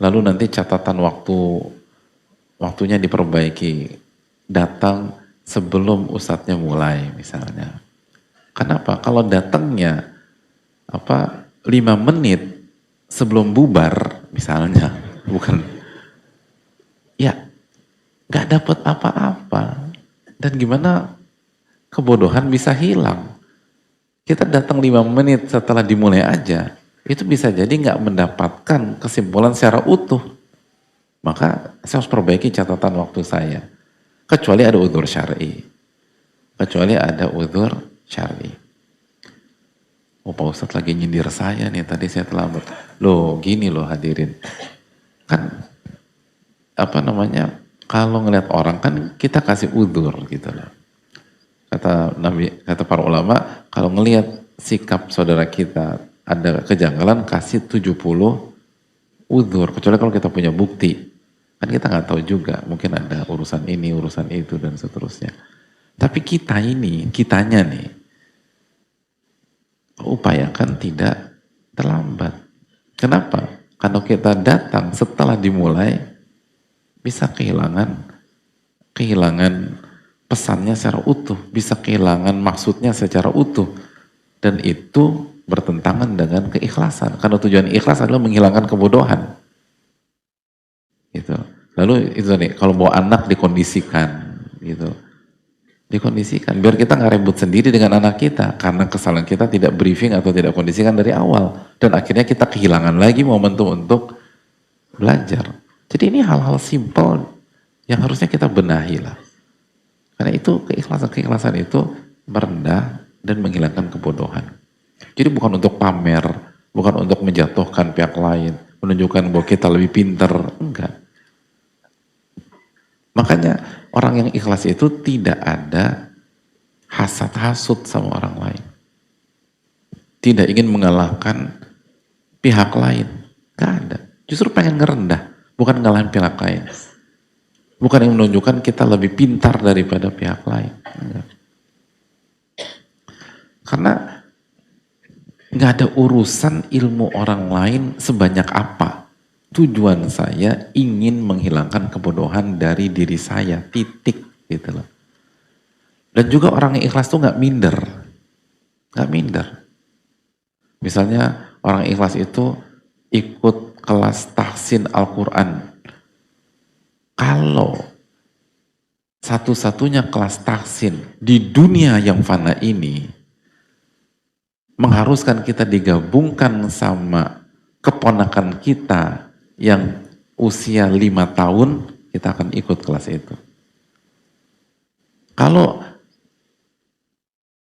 Lalu nanti catatan waktunya diperbaiki. Datang sebelum ustadznya mulai misalnya. Kenapa? Kalau datangnya 5 menit sebelum bubar misalnya, bukan, ya gak dapat apa-apa. Dan gimana kebodohan bisa hilang? Kita datang 5 menit setelah dimulai aja, itu bisa jadi gak mendapatkan kesimpulan secara utuh. Maka saya harus perbaiki catatan waktu saya. Kecuali ada udzur syar'i. Kecuali ada udzur syar'i. Oh Pak Ustadz lagi nyindir saya nih, tadi saya terlambat. Loh gini loh hadirin. Kan kalau ngelihat orang kan kita kasih udzur gitu loh. Kata para ulama, kalau ngelihat sikap saudara kita ada kejanggalan, kasih 70 udzur. Kecuali kalau kita punya bukti. Kan kita nggak tahu juga, mungkin ada urusan ini, urusan itu, dan seterusnya. Tapi kitanya nih, upayakan tidak terlambat. Kenapa? Kalau kita datang setelah dimulai, bisa kehilangan pesannya secara utuh, bisa kehilangan maksudnya secara utuh. Dan itu bertentangan dengan keikhlasan. Karena tujuan ikhlas adalah menghilangkan kebodohan. Gitu. Lalu itu nih, kalau bawa anak dikondisikan, gitu. Dikondisikan, biar kita nggak ribut sendiri dengan anak kita, karena kesalahan kita tidak briefing atau tidak kondisikan dari awal. Dan akhirnya kita kehilangan lagi momentum untuk belajar. Jadi ini hal-hal simpel yang harusnya kita benahi lah. Karena itu keikhlasan itu merendah dan menghilangkan kebodohan. Jadi bukan untuk pamer, bukan untuk menjatuhkan pihak lain, menunjukkan bahwa kita lebih pintar, enggak. Makanya orang yang ikhlas itu tidak ada hasad-hasud sama orang lain. Tidak ingin mengalahkan pihak lain. Gak ada. Justru pengen ngerendah, bukan ngalahin pihak lain. Bukan yang menunjukkan kita lebih pintar daripada pihak lain. Enggak. Karena gak ada urusan ilmu orang lain sebanyak apa. Tujuan saya ingin menghilangkan kebodohan dari diri saya, titik gitu loh. Dan juga orang yang ikhlas tuh gak minder. Misalnya orang ikhlas itu ikut kelas tahsin Al-Quran. Kalau satu-satunya kelas tahsin di dunia yang fana ini mengharuskan kita digabungkan sama keponakan kita yang usia 5 tahun, kita akan ikut kelas itu. Kalau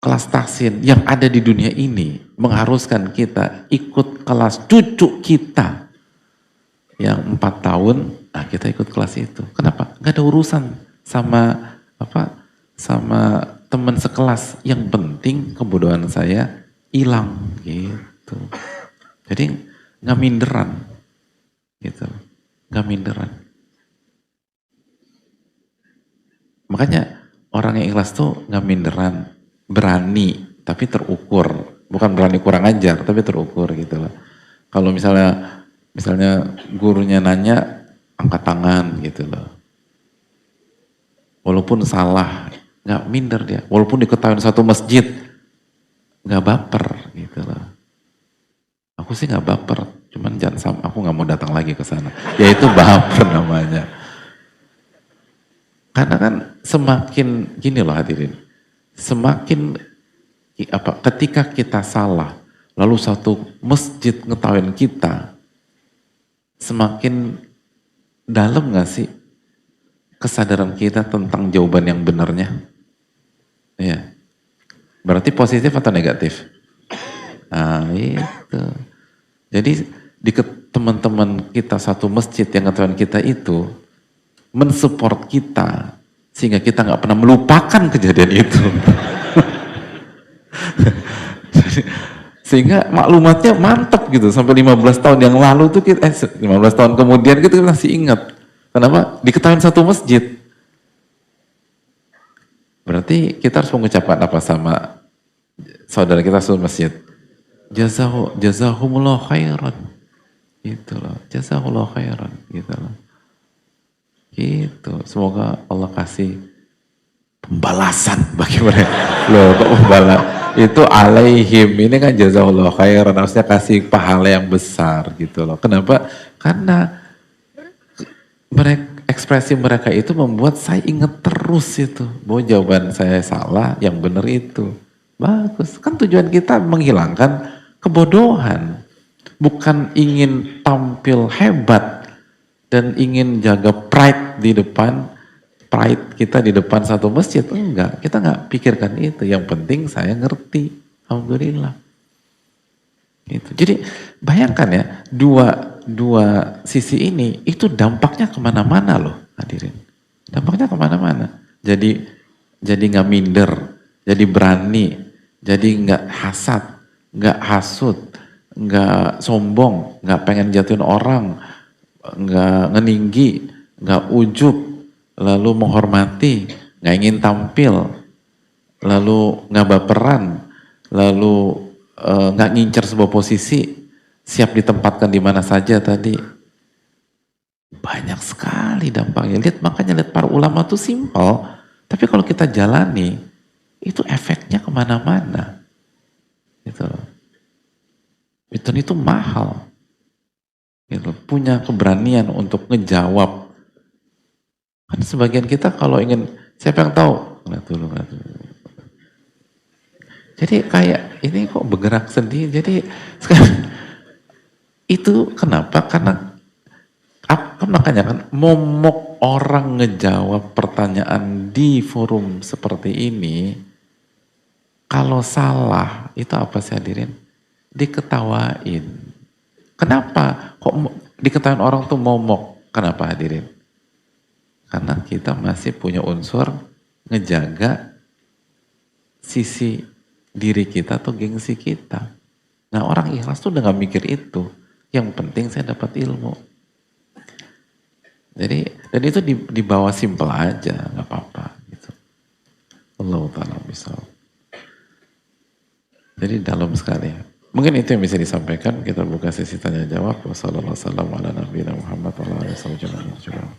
kelas tahsin yang ada di dunia ini mengharuskan kita ikut kelas cucu kita yang 4 tahun, nah kita ikut kelas itu. Kenapa? Gak ada urusan sama sama teman sekelas. Yang penting kebodohan saya hilang gitu. Jadi nggak minderan gitu, nggak minderan. Makanya orang yang ikhlas tuh nggak minderan, berani tapi terukur. Bukan berani kurang ajar, tapi terukur gitu loh. Kalau misalnya gurunya nanya, angkat tangan gitu loh. Walaupun salah, nggak minder dia. Walaupun diketahui satu masjid, nggak baper gitu loh. Aku sih nggak baper, cuman jangan sampai aku nggak mau datang lagi ke sana. Ya itu baper namanya. Karena kan semakin gini loh hadirin, semakin ketika kita salah, lalu satu masjid ngetawain kita, semakin dalam nggak sih kesadaran kita tentang jawaban yang benarnya? Iya. Berarti positif atau negatif? Nah itu. Jadi di teman-teman kita satu masjid yang ngetawain kita itu mensupport kita sehingga kita nggak pernah melupakan kejadian itu. Sehingga maklumatnya mantap gitu sampai 15 tahun yang lalu tuh kita 15 tahun kemudian gitu kita masih ingat. Kenapa? Diketahui satu masjid. Berarti kita harus mengucapkan apa sama saudara kita satu masjid? Jazahumullah khairan. Gitu loh. Jazahullah khairan gitu loh. Gitu. Semoga Allah kasih pembalasan bagi mereka. Loh kok pembalasan? Itu alaihim, ini kan jazakallah khairan, harusnya kasih pahala yang besar gitu loh. Kenapa? Karena ekspresi mereka itu membuat saya ingat terus itu bahwa jawaban saya salah, yang benar itu. Bagus, kan tujuan kita menghilangkan kebodohan, bukan ingin tampil hebat dan ingin jaga pride kita di depan satu masjid. Enggak, kita nggak pikirkan itu. Yang penting saya ngerti, alhamdulillah. Gitu. Jadi bayangkan ya, dua sisi ini itu dampaknya kemana-mana loh hadirin. Dampaknya kemana-mana. Jadi nggak minder, jadi berani, jadi nggak hasad, nggak hasut, nggak sombong, nggak pengen jatuhin orang, nggak ngeninggi, nggak ujub, lalu menghormati, nggak ingin tampil, lalu nggak baperan, lalu nggak ngincer sebuah posisi, siap ditempatkan di mana saja tadi. Banyak sekali dampaknya. Makanya lihat para ulama tuh simpel, tapi kalau kita jalani, itu efeknya kemana-mana. Gitu. Itu mahal. Gitu. Punya keberanian untuk ngejawab. Kan sebagian kita kalau ingin, siapa yang tahu? Nggak dulu. Jadi kayak ini kok bergerak sendiri. Jadi sekarang itu kenapa? Karena makanya kan momok orang ngejawab pertanyaan di forum seperti ini, kalau salah itu apa sih hadirin? Diketawain. Kenapa? Kok diketawain orang tuh momok? Kenapa hadirin? Karena kita masih punya unsur ngejaga sisi diri kita atau gengsi kita. Nah orang ikhlas tuh udah gak mikir itu. Yang penting saya dapat ilmu. Jadi dan itu dibawa simpel aja, nggak apa-apa. Gitu. Allah Ta'ala bisa. Jadi dalam sekali. Mungkin itu yang bisa disampaikan. Kita buka sesi tanya jawab. Wassalamualaikum.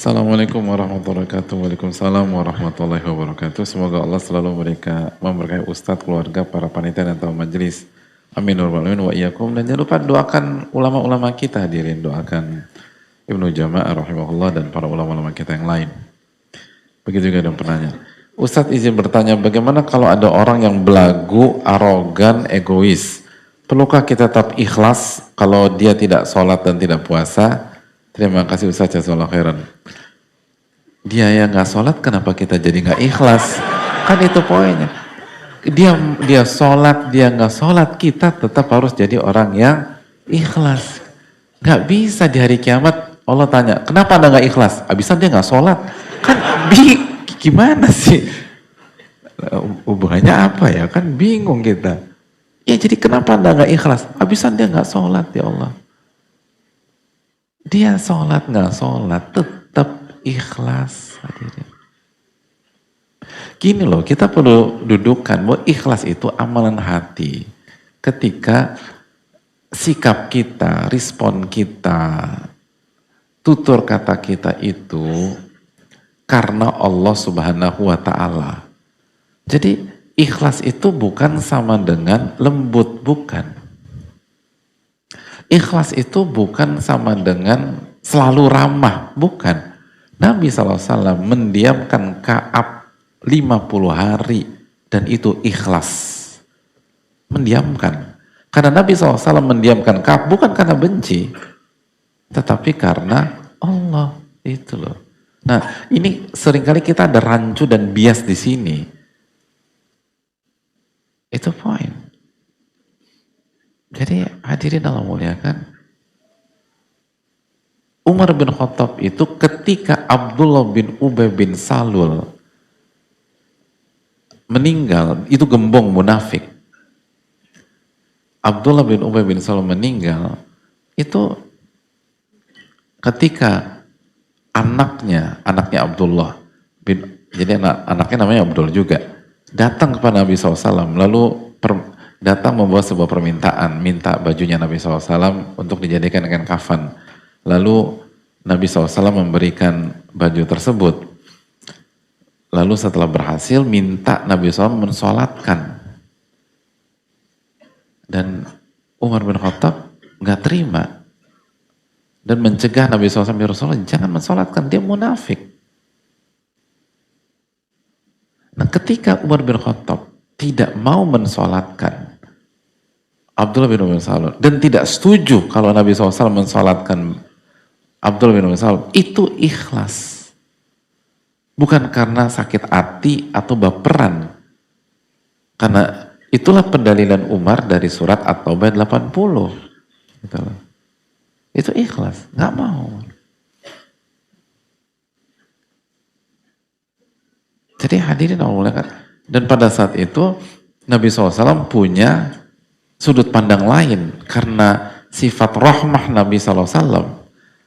Assalamualaikum warahmatullahi wabarakatuh. Waalaikumsalam warahmatullahi wabarakatuh. Semoga Allah selalu memberkahi Ustadz, keluarga, para panitia dan tamu majelis. Amin wa iyyakum. Dan jangan lupa doakan ulama-ulama kita, hadirin. Doakan Ibnu Jama'ah rahimahullah dan para ulama-ulama kita yang lain. Begitu juga ada penanya. Ustadz izin bertanya, bagaimana kalau ada orang yang belagu, arogan, egois? Perlukah kita tetap ikhlas kalau dia tidak sholat dan tidak puasa? Terima kasih Ustadz, jazakallahu khairan. Dia yang nggak sholat, kenapa kita jadi nggak ikhlas? Kan itu poinnya. Dia sholat, dia nggak sholat, kita tetap harus jadi orang yang ikhlas. Nggak bisa di hari kiamat Allah tanya, kenapa anda nggak ikhlas? Abisan dia nggak sholat. Kan gimana sih? Hubungannya apa ya? Kan bingung kita. Ya jadi kenapa anda nggak ikhlas? Abisan dia nggak sholat ya Allah. Dia sholat nggak sholat tetap ikhlas. Hadirin. Gini loh, kita perlu dudukkan bahwa ikhlas itu amalan hati. Ketika sikap kita, respon kita, tutur kata kita itu karena Allah Subhanahu wa Ta'ala. Jadi ikhlas itu bukan sama dengan lembut, bukan. Ikhlas itu bukan sama dengan selalu ramah, bukan. Nabi SAW mendiamkan Ka'ab 50 hari dan itu ikhlas. Mendiamkan. Karena Nabi SAW mendiamkan Ka'ab bukan karena benci, tetapi karena Allah. Itu loh. Nah, ini seringkali kita ada rancu dan bias di sini. Itu poin. Jadi hadirin Allah muliakan, Umar bin Khattab itu ketika Abdullah bin Ubay bin Salul meninggal, itu gembong munafik. Abdullah bin Ubay bin Salul meninggal, itu ketika anaknya Abdullah jadi anaknya namanya Abdul juga, datang kepada Nabi SAW, lalu datang membawa sebuah permintaan, minta bajunya Nabi SAW untuk dijadikan dengan kafan. Lalu Nabi SAW memberikan baju tersebut. Lalu setelah berhasil, minta Nabi SAW mensolatkan. Dan Umar bin Khattab nggak terima. Dan mencegah Nabi SAW, ya Rasulullah jangan mensolatkan, dia munafik. Nah ketika Umar bin Khattab tidak mau mensolatkan Abdullah bin Ubay bin Salul dan tidak setuju kalau Nabi SAW mensolatkan Abdullah bin Ubay bin Salul, itu ikhlas. Bukan karena sakit hati atau baperan. Karena itulah pendalilan Umar dari surat At-Taubah 80. Gitu loh. Itu ikhlas, nggak mau. Jadi hadirin Allah, dan pada saat itu Nabi SAW punya sudut pandang lain karena sifat rahmah Nabi SAW,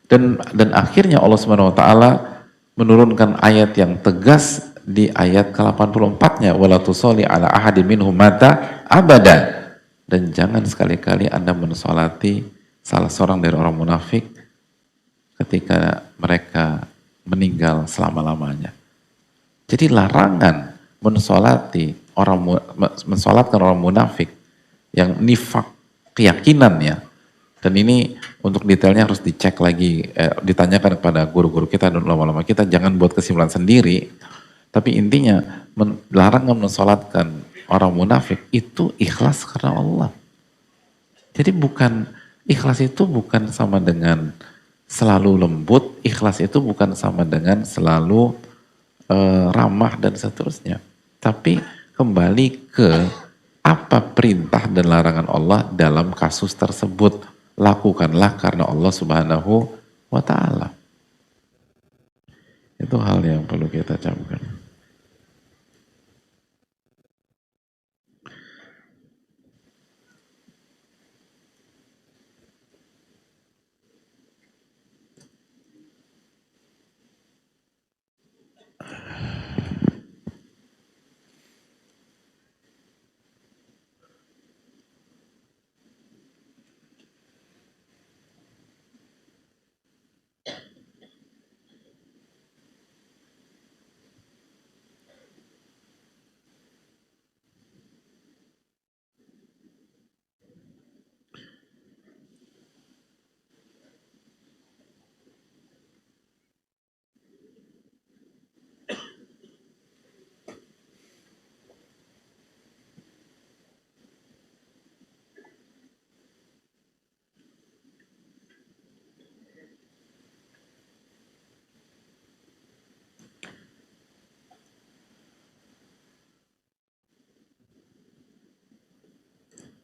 dan akhirnya Allah Subhanahu Wa Taala menurunkan ayat yang tegas di ayat ke-84-nya, wala tusolli ala ahadin minhum mata abada, dan jangan sekali-kali Anda mensolati salah seorang dari orang munafik ketika mereka meninggal selama-lamanya. Jadi larangan mensolatkan orang munafik yang nifak keyakinannya, dan ini untuk detailnya harus dicek lagi, ditanyakan kepada guru-guru kita dan ulama-ulama kita, jangan buat kesimpulan sendiri. Tapi intinya larangan mensolatkan orang munafik itu ikhlas karena Allah. Jadi ikhlas itu bukan sama dengan selalu lembut, ikhlas itu bukan sama dengan selalu ramah dan seterusnya. Tapi kembali ke apa perintah dan larangan Allah dalam kasus tersebut. Lakukanlah karena Allah Subhanahu wa Ta'ala. Itu hal yang perlu kita camkan.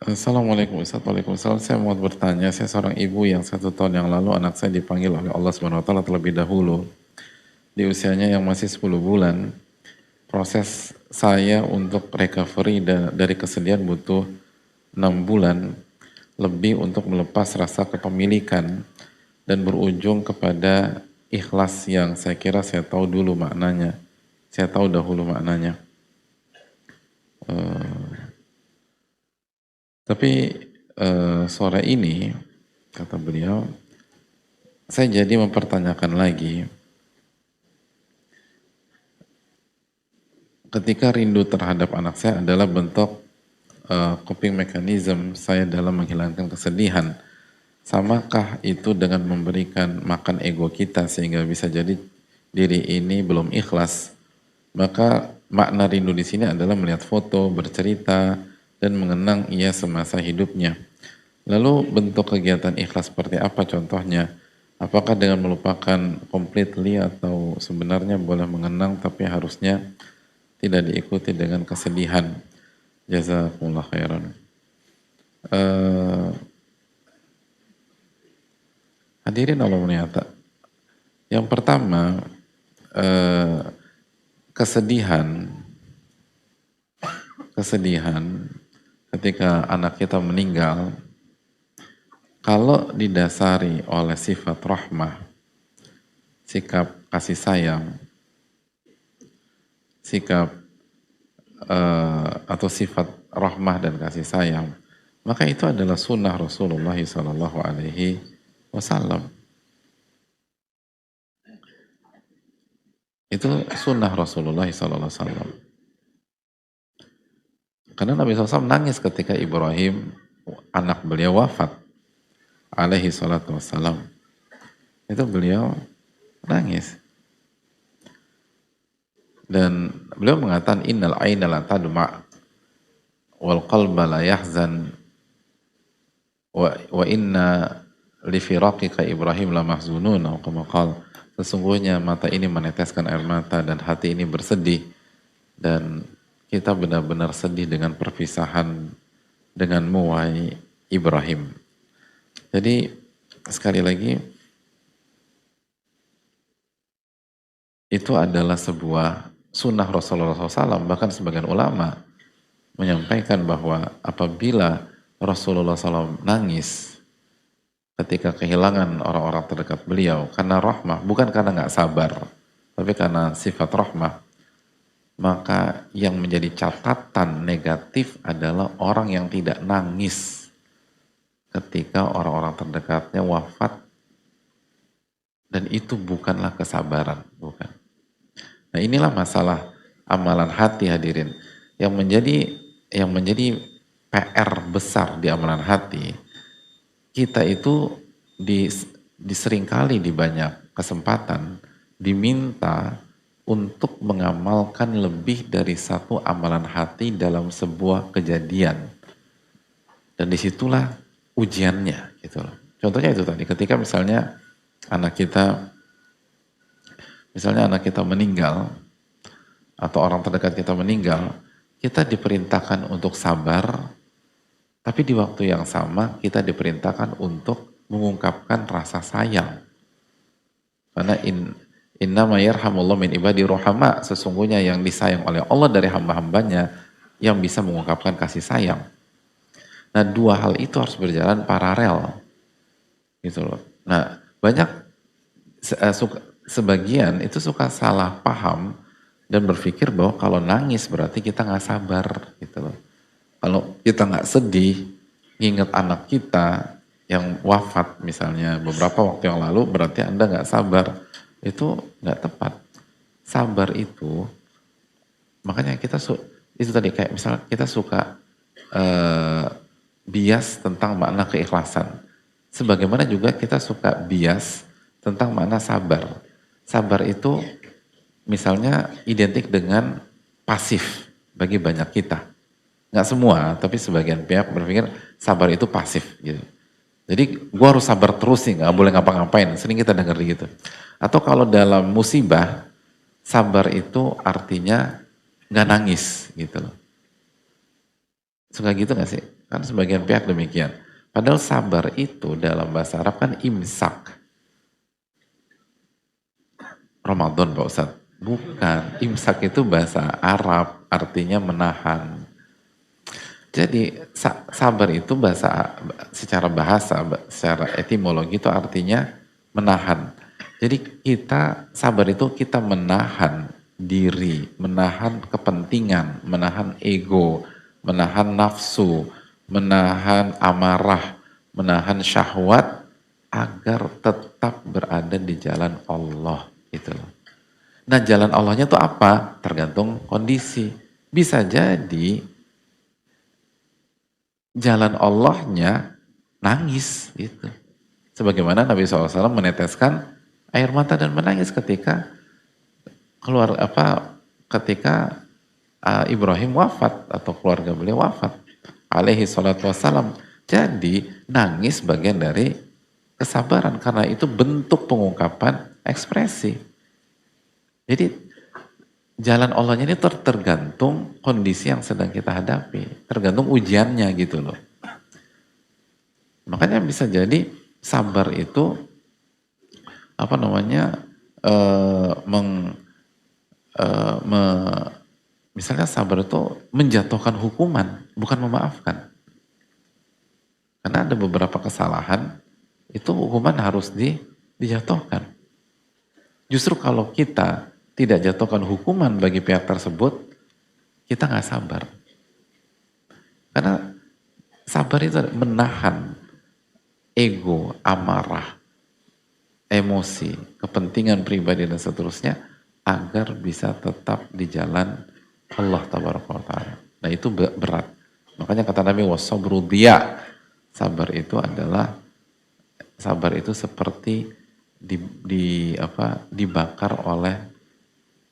Assalamualaikum Ustaz. Waalaikumsalam. Saya mau bertanya, saya seorang ibu yang 1 tahun yang lalu anak saya dipanggil oleh Allah Subhanahu Wa Taala terlebih dahulu di usianya yang masih 10 bulan. Proses saya untuk recovery dari kesedihan butuh 6 bulan lebih untuk melepas rasa kepemilikan dan berujung kepada ikhlas yang saya kira saya tahu dulu maknanya. Saya tahu dahulu maknanya. Tapi sore ini, kata beliau, saya jadi mempertanyakan lagi, ketika rindu terhadap anak saya adalah bentuk coping mechanism saya dalam menghilangkan kesedihan. Samakah itu dengan memberikan makan ego kita sehingga bisa jadi diri ini belum ikhlas? Maka makna rindu di sini adalah melihat foto, bercerita, dan mengenang ia semasa hidupnya. Lalu bentuk kegiatan ikhlas seperti apa contohnya? Apakah dengan melupakan completely atau sebenarnya boleh mengenang tapi harusnya tidak diikuti dengan kesedihan? Jazakumullah khairan. Hadirin Allah muliata. Yang pertama, kesedihan ketika anak kita meninggal, kalau didasari oleh sifat rahmah, sikap kasih sayang, sikap atau sifat rahmah dan kasih sayang, maka itu adalah sunnah Rasulullah Sallallahu Alaihi Wasallam. Itu sunnah Rasulullah Sallallahu Alaihi Wasallam. Karena Nabi SAW nangis ketika Ibrahim, anak beliau wafat, alaihi salatu wassalam. Itu beliau nangis. Dan beliau mengatakan, innal aina la tadma' wal qalba la yahzan wa inna li firaqika Ibrahim la mahzunun, atau kama qala. Sesungguhnya mata ini meneteskan air mata dan hati ini bersedih, dan kita benar-benar sedih dengan perpisahan denganmu, wahai Ibrahim. Jadi sekali lagi, itu adalah sebuah sunnah Rasulullah SAW. Bahkan sebagian ulama menyampaikan bahwa apabila Rasulullah SAW nangis ketika kehilangan orang-orang terdekat beliau karena rahmah, bukan karena nggak sabar, tapi karena sifat rahmah, maka yang menjadi catatan negatif adalah orang yang tidak nangis ketika orang-orang terdekatnya wafat, dan itu bukanlah kesabaran, bukan. Nah, inilah masalah amalan hati, hadirin. Yang menjadi PR besar di amalan hati, kita itu diseringkali di banyak kesempatan diminta untuk mengamalkan lebih dari satu amalan hati dalam sebuah kejadian. Dan disitulah ujiannya, gitu loh. Contohnya itu tadi, ketika misalnya anak kita meninggal, atau orang terdekat kita meninggal, kita diperintahkan untuk sabar, tapi di waktu yang sama kita diperintahkan untuk mengungkapkan rasa sayang. Karena innama yarhamullah min ibadi rohama, sesungguhnya yang disayang oleh Allah dari hamba-hambanya yang bisa mengungkapkan kasih sayang. Nah, dua hal itu harus berjalan paralel, gitu loh. Nah, banyak sebagian itu suka salah paham dan berpikir bahwa kalau nangis berarti kita nggak sabar, gitu loh. Kalau kita nggak sedih, ingat anak kita yang wafat misalnya beberapa waktu yang lalu, berarti Anda nggak sabar. Itu nggak tepat. Sabar itu, makanya kita itu tadi kayak misalnya kita suka bias tentang makna keikhlasan. Sebagaimana juga kita suka bias tentang makna sabar. Sabar itu misalnya identik dengan pasif bagi banyak kita. Nggak semua, tapi sebagian pihak berpikir sabar itu pasif gitu. Jadi gue harus sabar terus nih, nggak boleh ngapa-ngapain. Sering kita dengar gitu. Atau kalau dalam musibah, sabar itu artinya nggak nangis gitu loh. Suka gitu nggak sih? Kan sebagian pihak demikian. Padahal sabar itu dalam bahasa Arab kan imsak. Ramadan Pak Ustadz. Bukan. Imsak itu bahasa Arab, artinya menahan. Jadi sabar itu secara bahasa, secara etimologi itu artinya menahan. Jadi sabar itu kita menahan diri, menahan kepentingan, menahan ego, menahan nafsu, menahan amarah, menahan syahwat agar tetap berada di jalan Allah gitu loh. Nah, jalan Allahnya itu apa? Tergantung kondisi. Bisa jadi jalan Allahnya nangis gitu. Sebagaimana Nabi SAW meneteskan air mata dan menangis ketika Ibrahim wafat atau keluarga beliau wafat alaihi salatu wassalam. Jadi nangis bagian dari kesabaran karena itu bentuk pengungkapan ekspresi. Jadi jalan Allahnya ini tergantung kondisi yang sedang kita hadapi, tergantung ujiannya gitu loh. Makanya bisa jadi sabar itu misalnya sabar itu menjatuhkan hukuman, bukan memaafkan. Karena ada beberapa kesalahan itu hukuman harus dijatuhkan. Justru kalau kita tidak jatuhkan hukuman bagi pihak tersebut, kita nggak sabar. Karena sabar itu menahan ego, amarah, emosi, kepentingan pribadi dan seterusnya agar bisa tetap di jalan Allah tabaraka wa ta'ala. Nah itu berat. Makanya kata Nabi wasabru diya. Sabar itu seperti dibakar oleh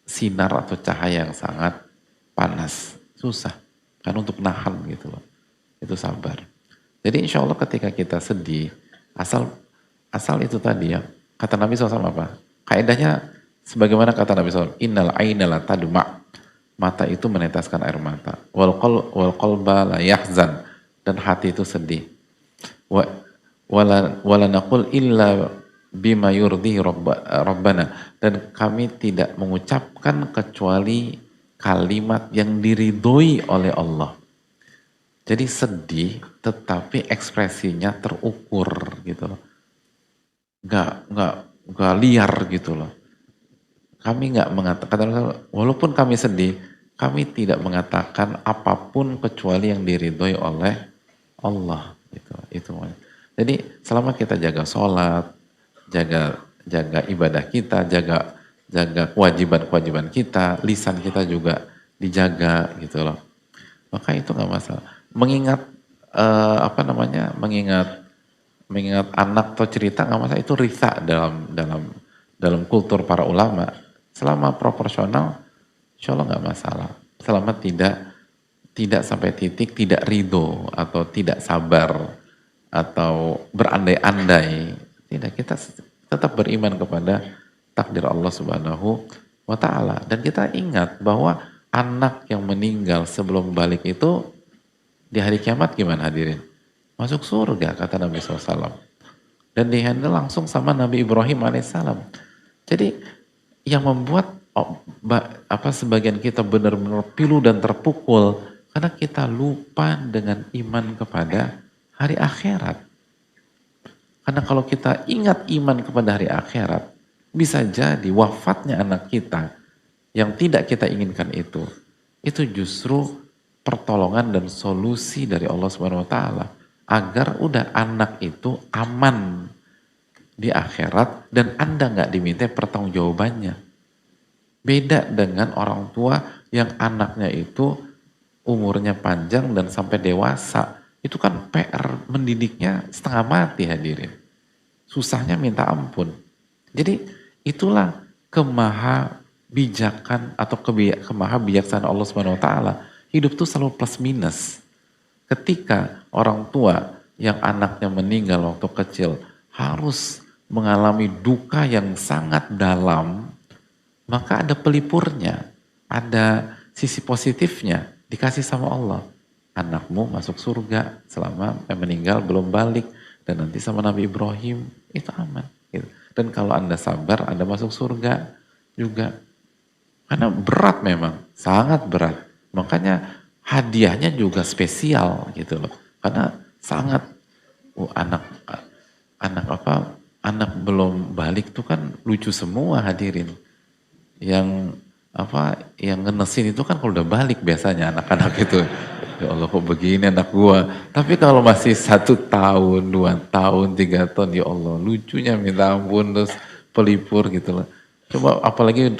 sinar atau cahaya yang sangat panas. Susah. Kan untuk nahan gitu loh. Itu sabar. Jadi insya Allah ketika kita sedih, asal itu tadi ya, kata Nabi SAW apa? Kaedahnya sebagaimana kata Nabi SAW, innal aina la tadma'. Mata itu meneteskan air mata. Wal qalba la yahzan. Dan hati itu sedih. Wala naqul illa bima yurdi rabbana. Dan kami tidak mengucapkan kecuali kalimat yang diridhoi oleh Allah. Jadi sedih tetapi ekspresinya terukur gitu loh. Gak liar gitu loh. Kami nggak mengatakan, walaupun kami sedih, kami tidak mengatakan apapun kecuali yang diridhoi oleh Allah. Itu. Jadi selama kita jaga sholat, jaga ibadah kita, jaga kewajiban-kewajiban kita, lisan kita juga dijaga gitu loh. Maka itu nggak masalah. Mengingat mengingat anak atau cerita nggak masalah, itu risa dalam kultur para ulama. Selama proporsional, insya Allah nggak masalah. Selama tidak sampai titik tidak ridho atau tidak sabar atau berandai-andai, tidak, kita tetap beriman kepada takdir Allah Subhanahu wa Ta'ala. Dan kita ingat bahwa anak yang meninggal sebelum balik itu di hari kiamat gimana hadirin? Masuk surga kata Nabi SAW. Dan dihandle langsung sama Nabi Ibrahim alaihissalam. Jadi yang membuat sebagian kita benar-benar pilu dan terpukul karena kita lupa dengan iman kepada hari akhirat. Karena kalau kita ingat iman kepada hari akhirat, bisa jadi wafatnya anak kita yang tidak kita inginkan itu justru pertolongan dan solusi dari Allah Subhanahu wa Ta'ala agar udah anak itu aman di akhirat dan Anda nggak diminta pertanggungjawabannya. Beda dengan orang tua yang anaknya itu umurnya panjang dan sampai dewasa. Itu kan PR mendidiknya setengah mati hadirin. Susahnya minta ampun. Jadi itulah kemahabijakan atau kemahabijaksanaan Allah Subhanahu wa Ta'ala. Hidup itu selalu plus minus. Ketika orang tua yang anaknya meninggal waktu kecil harus mengalami duka yang sangat dalam, maka ada pelipurnya, ada sisi positifnya, dikasih sama Allah. anakmu masuk surga selama meninggal belum balik, dan nanti sama Nabi Ibrahim itu aman gitu. Dan kalau Anda sabar, Anda masuk surga juga. Karena berat memang, sangat berat. Makanya hadiahnya juga spesial gitu loh. Karena sangat anak anak apa? Anak belum balik tuh kan lucu semua hadirin. Yang apa? Yang ngenesin itu kan kalau udah balik biasanya anak-anak itu. Ya Allah kok begini anak gua. Tapi kalau masih 1 tahun, 2 tahun, 3 tahun, ya Allah lucunya minta ampun, terus pelipur gitu loh. Coba apalagi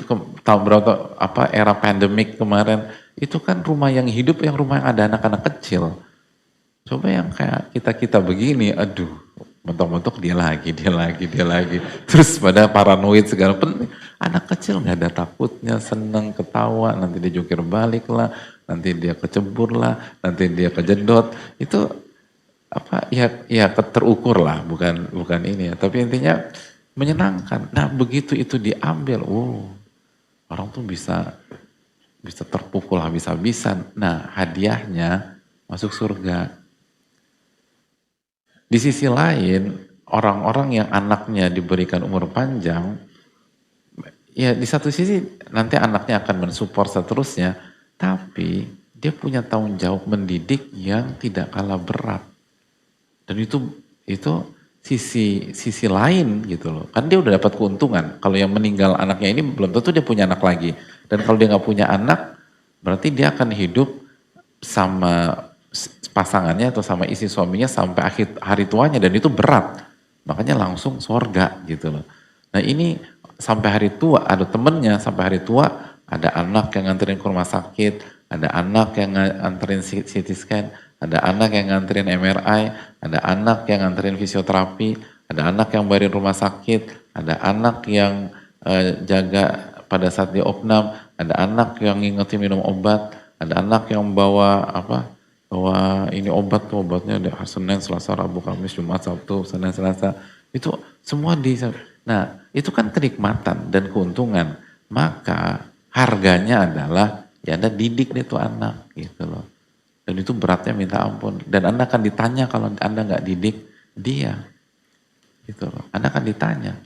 tahun berapa apa era pandemik kemarin, itu kan rumah yang hidup, yang rumah yang ada anak-anak kecil. Coba yang kayak kita-kita begini, aduh, mentok-mentok dia lagi, dia lagi, dia lagi. Terus pada paranoid segala penting. Anak kecil nggak ada takutnya, seneng, ketawa, nanti dia jungkir balik lah, nanti dia kecebur lah, nanti dia kejedot. Itu apa ya terukur lah, bukan ini ya. Tapi intinya menyenangkan. Nah begitu itu diambil, orang tuh bisa terpukul habis-habisan. Nah hadiahnya masuk surga. Di sisi lain, orang-orang yang anaknya diberikan umur panjang, ya di satu sisi nanti anaknya akan mensupport seterusnya, tapi dia punya tanggung jawab mendidik yang tidak kalah berat. Dan itu sisi lain gitu loh. Kan dia udah dapat keuntungan. Kalau yang meninggal anaknya ini belum tentu dia punya anak lagi. Dan kalau dia nggak punya anak, berarti dia akan hidup sama pasangannya atau sama istri suaminya sampai akhir hari tuanya, dan itu berat. Makanya langsung surga gitu loh. Nah ini sampai hari tua, ada temennya sampai hari tua, ada anak yang nganterin ke rumah sakit, ada anak yang nganterin CT scan, ada anak yang nganterin MRI, ada anak yang nganterin fisioterapi, ada anak yang bayarin rumah sakit, ada anak yang jaga pada saat dia opnam, ada anak yang ngingetin minum obat, ada anak yang bawa ini obat tuh, obatnya ada Senin, Selasa, Rabu, Kamis, Jumat, Sabtu, Senin, Selasa. Itu semua nah itu kan kenikmatan dan keuntungan. Maka harganya adalah ya Anda didik deh tuh anak gitu loh. Dan itu beratnya minta ampun. Dan Anda akan ditanya kalau Anda nggak didik dia. Gitu loh. Anda akan ditanya.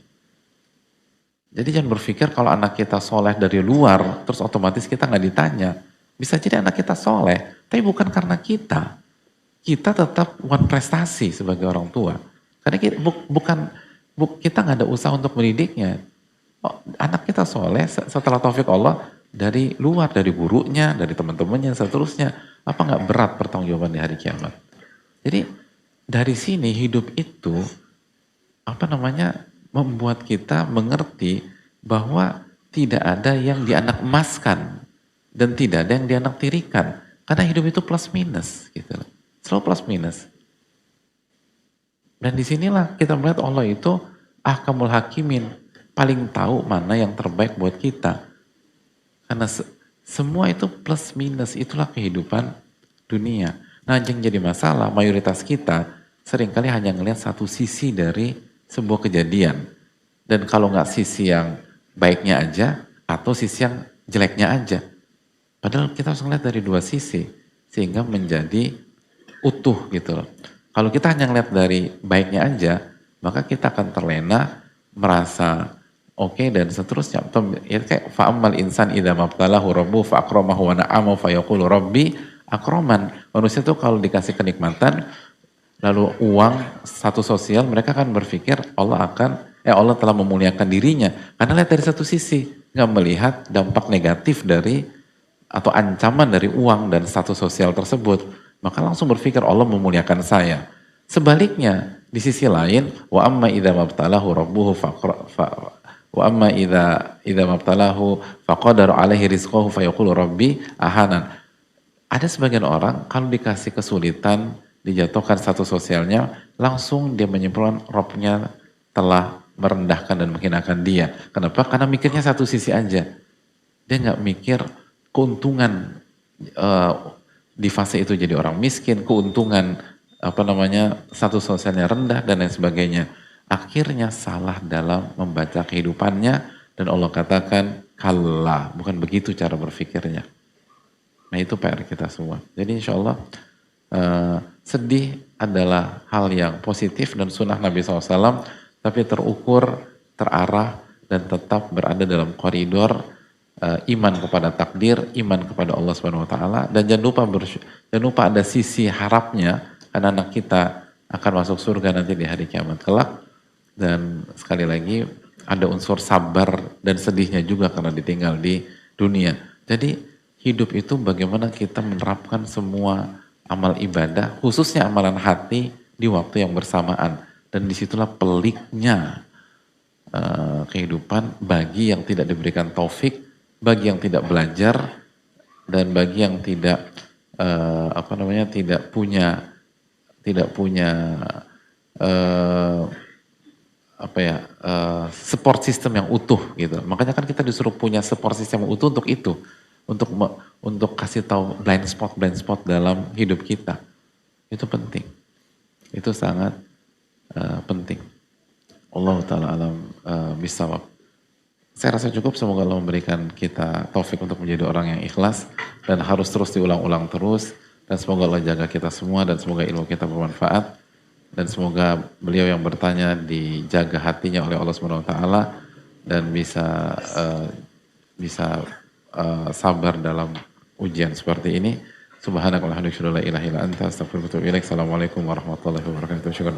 Jadi jangan berpikir kalau anak kita soleh dari luar, terus otomatis kita nggak ditanya. Bisa jadi anak kita soleh, tapi bukan karena kita. Kita tetap bukan prestasi sebagai orang tua. Karena kita, kita nggak ada usaha untuk mendidiknya. Anak kita soleh setelah taufik Allah dari luar, dari gurunya, dari teman-temannya, seterusnya. Apa nggak berat pertanggungjawaban di hari kiamat? Jadi dari sini hidup itu membuat kita mengerti bahwa tidak ada yang dianak emaskan dan tidak ada yang dianak tirikan. Karena hidup itu plus minus gitu. Selalu plus minus. Dan disinilah kita melihat Allah itu ahkamul hakimin, paling tahu mana yang terbaik buat kita. Karena semua itu plus minus, itulah kehidupan dunia. Nah yang jadi masalah, mayoritas kita seringkali hanya ngelihat satu sisi dari sebuah kejadian. Dan kalau nggak sisi yang baiknya aja, atau sisi yang jeleknya aja. Padahal kita harus ngeliat dari dua sisi, sehingga menjadi utuh gitu loh. Kalau kita hanya ngeliat dari baiknya aja, maka kita akan terlena, merasa oke, dan seterusnya. Ya kayak fa'ammal insan idza mabtalahu rabbuhu fa'akramahu wa na'amahu fayaqulu rabbi akraman. Manusia itu kalau dikasih kenikmatan, lalu uang, status sosial, mereka akan berpikir Allah telah memuliakan dirinya. Karena lihat dari satu sisi, nggak melihat dampak negatif dari atau ancaman dari uang dan status sosial tersebut, maka langsung berpikir Allah memuliakan saya. Sebaliknya, di sisi lain, wa amma idza mabtalahu rabbuhu wa amma idza mabtalahu faqadara alaihi rizqahu fayaqulu rabbi ahanan. Ada sebagian orang kalau dikasih kesulitan, dijatuhkan status sosialnya, langsung dia menyimpulkan Robnya telah merendahkan dan menghinakan dia. Kenapa? Karena mikirnya satu sisi aja. Dia nggak mikir keuntungan di fase itu jadi orang miskin, keuntungan status sosialnya rendah dan lain sebagainya. Akhirnya salah dalam membaca kehidupannya, dan Allah katakan kalla, bukan begitu cara berpikirnya. Nah itu PR kita semua. Jadi insya Allah Sedih adalah hal yang positif dan sunnah Nabi SAW, tapi terukur, terarah, dan tetap berada dalam koridor iman kepada takdir, iman kepada Allah Subhanahu Wa Taala, dan jangan lupa ada sisi harapnya anak-anak kita akan masuk surga nanti di hari kiamat kelak. Dan sekali lagi ada unsur sabar dan sedihnya juga karena ditinggal di dunia. Jadi hidup itu bagaimana kita menerapkan semua amal ibadah, khususnya amalan hati di waktu yang bersamaan. Dan disitulah peliknya kehidupan bagi yang tidak diberikan taufik, bagi yang tidak belajar, dan bagi yang tidak tidak punya support system yang utuh gitu. Makanya kan kita disuruh punya support system yang utuh untuk itu, untuk kasih tahu blind spot dalam hidup kita. Itu penting. Itu sangat penting. Allah Ta'ala alam bisawab. Saya rasa cukup, semoga Allah memberikan kita taufik untuk menjadi orang yang ikhlas dan harus terus diulang-ulang terus, dan semoga Allah jaga kita semua dan semoga ilmu kita bermanfaat dan semoga beliau yang bertanya dijaga hatinya oleh Allah Subhanahu wa taala dan bisa sabar dalam ujian seperti ini. Subhanakallahumma wa bihamdika la ilaha illa anta astaghfiruka wa atubu ilaik. Assalamualaikum warahmatullahi wabarakatuh. Syukran.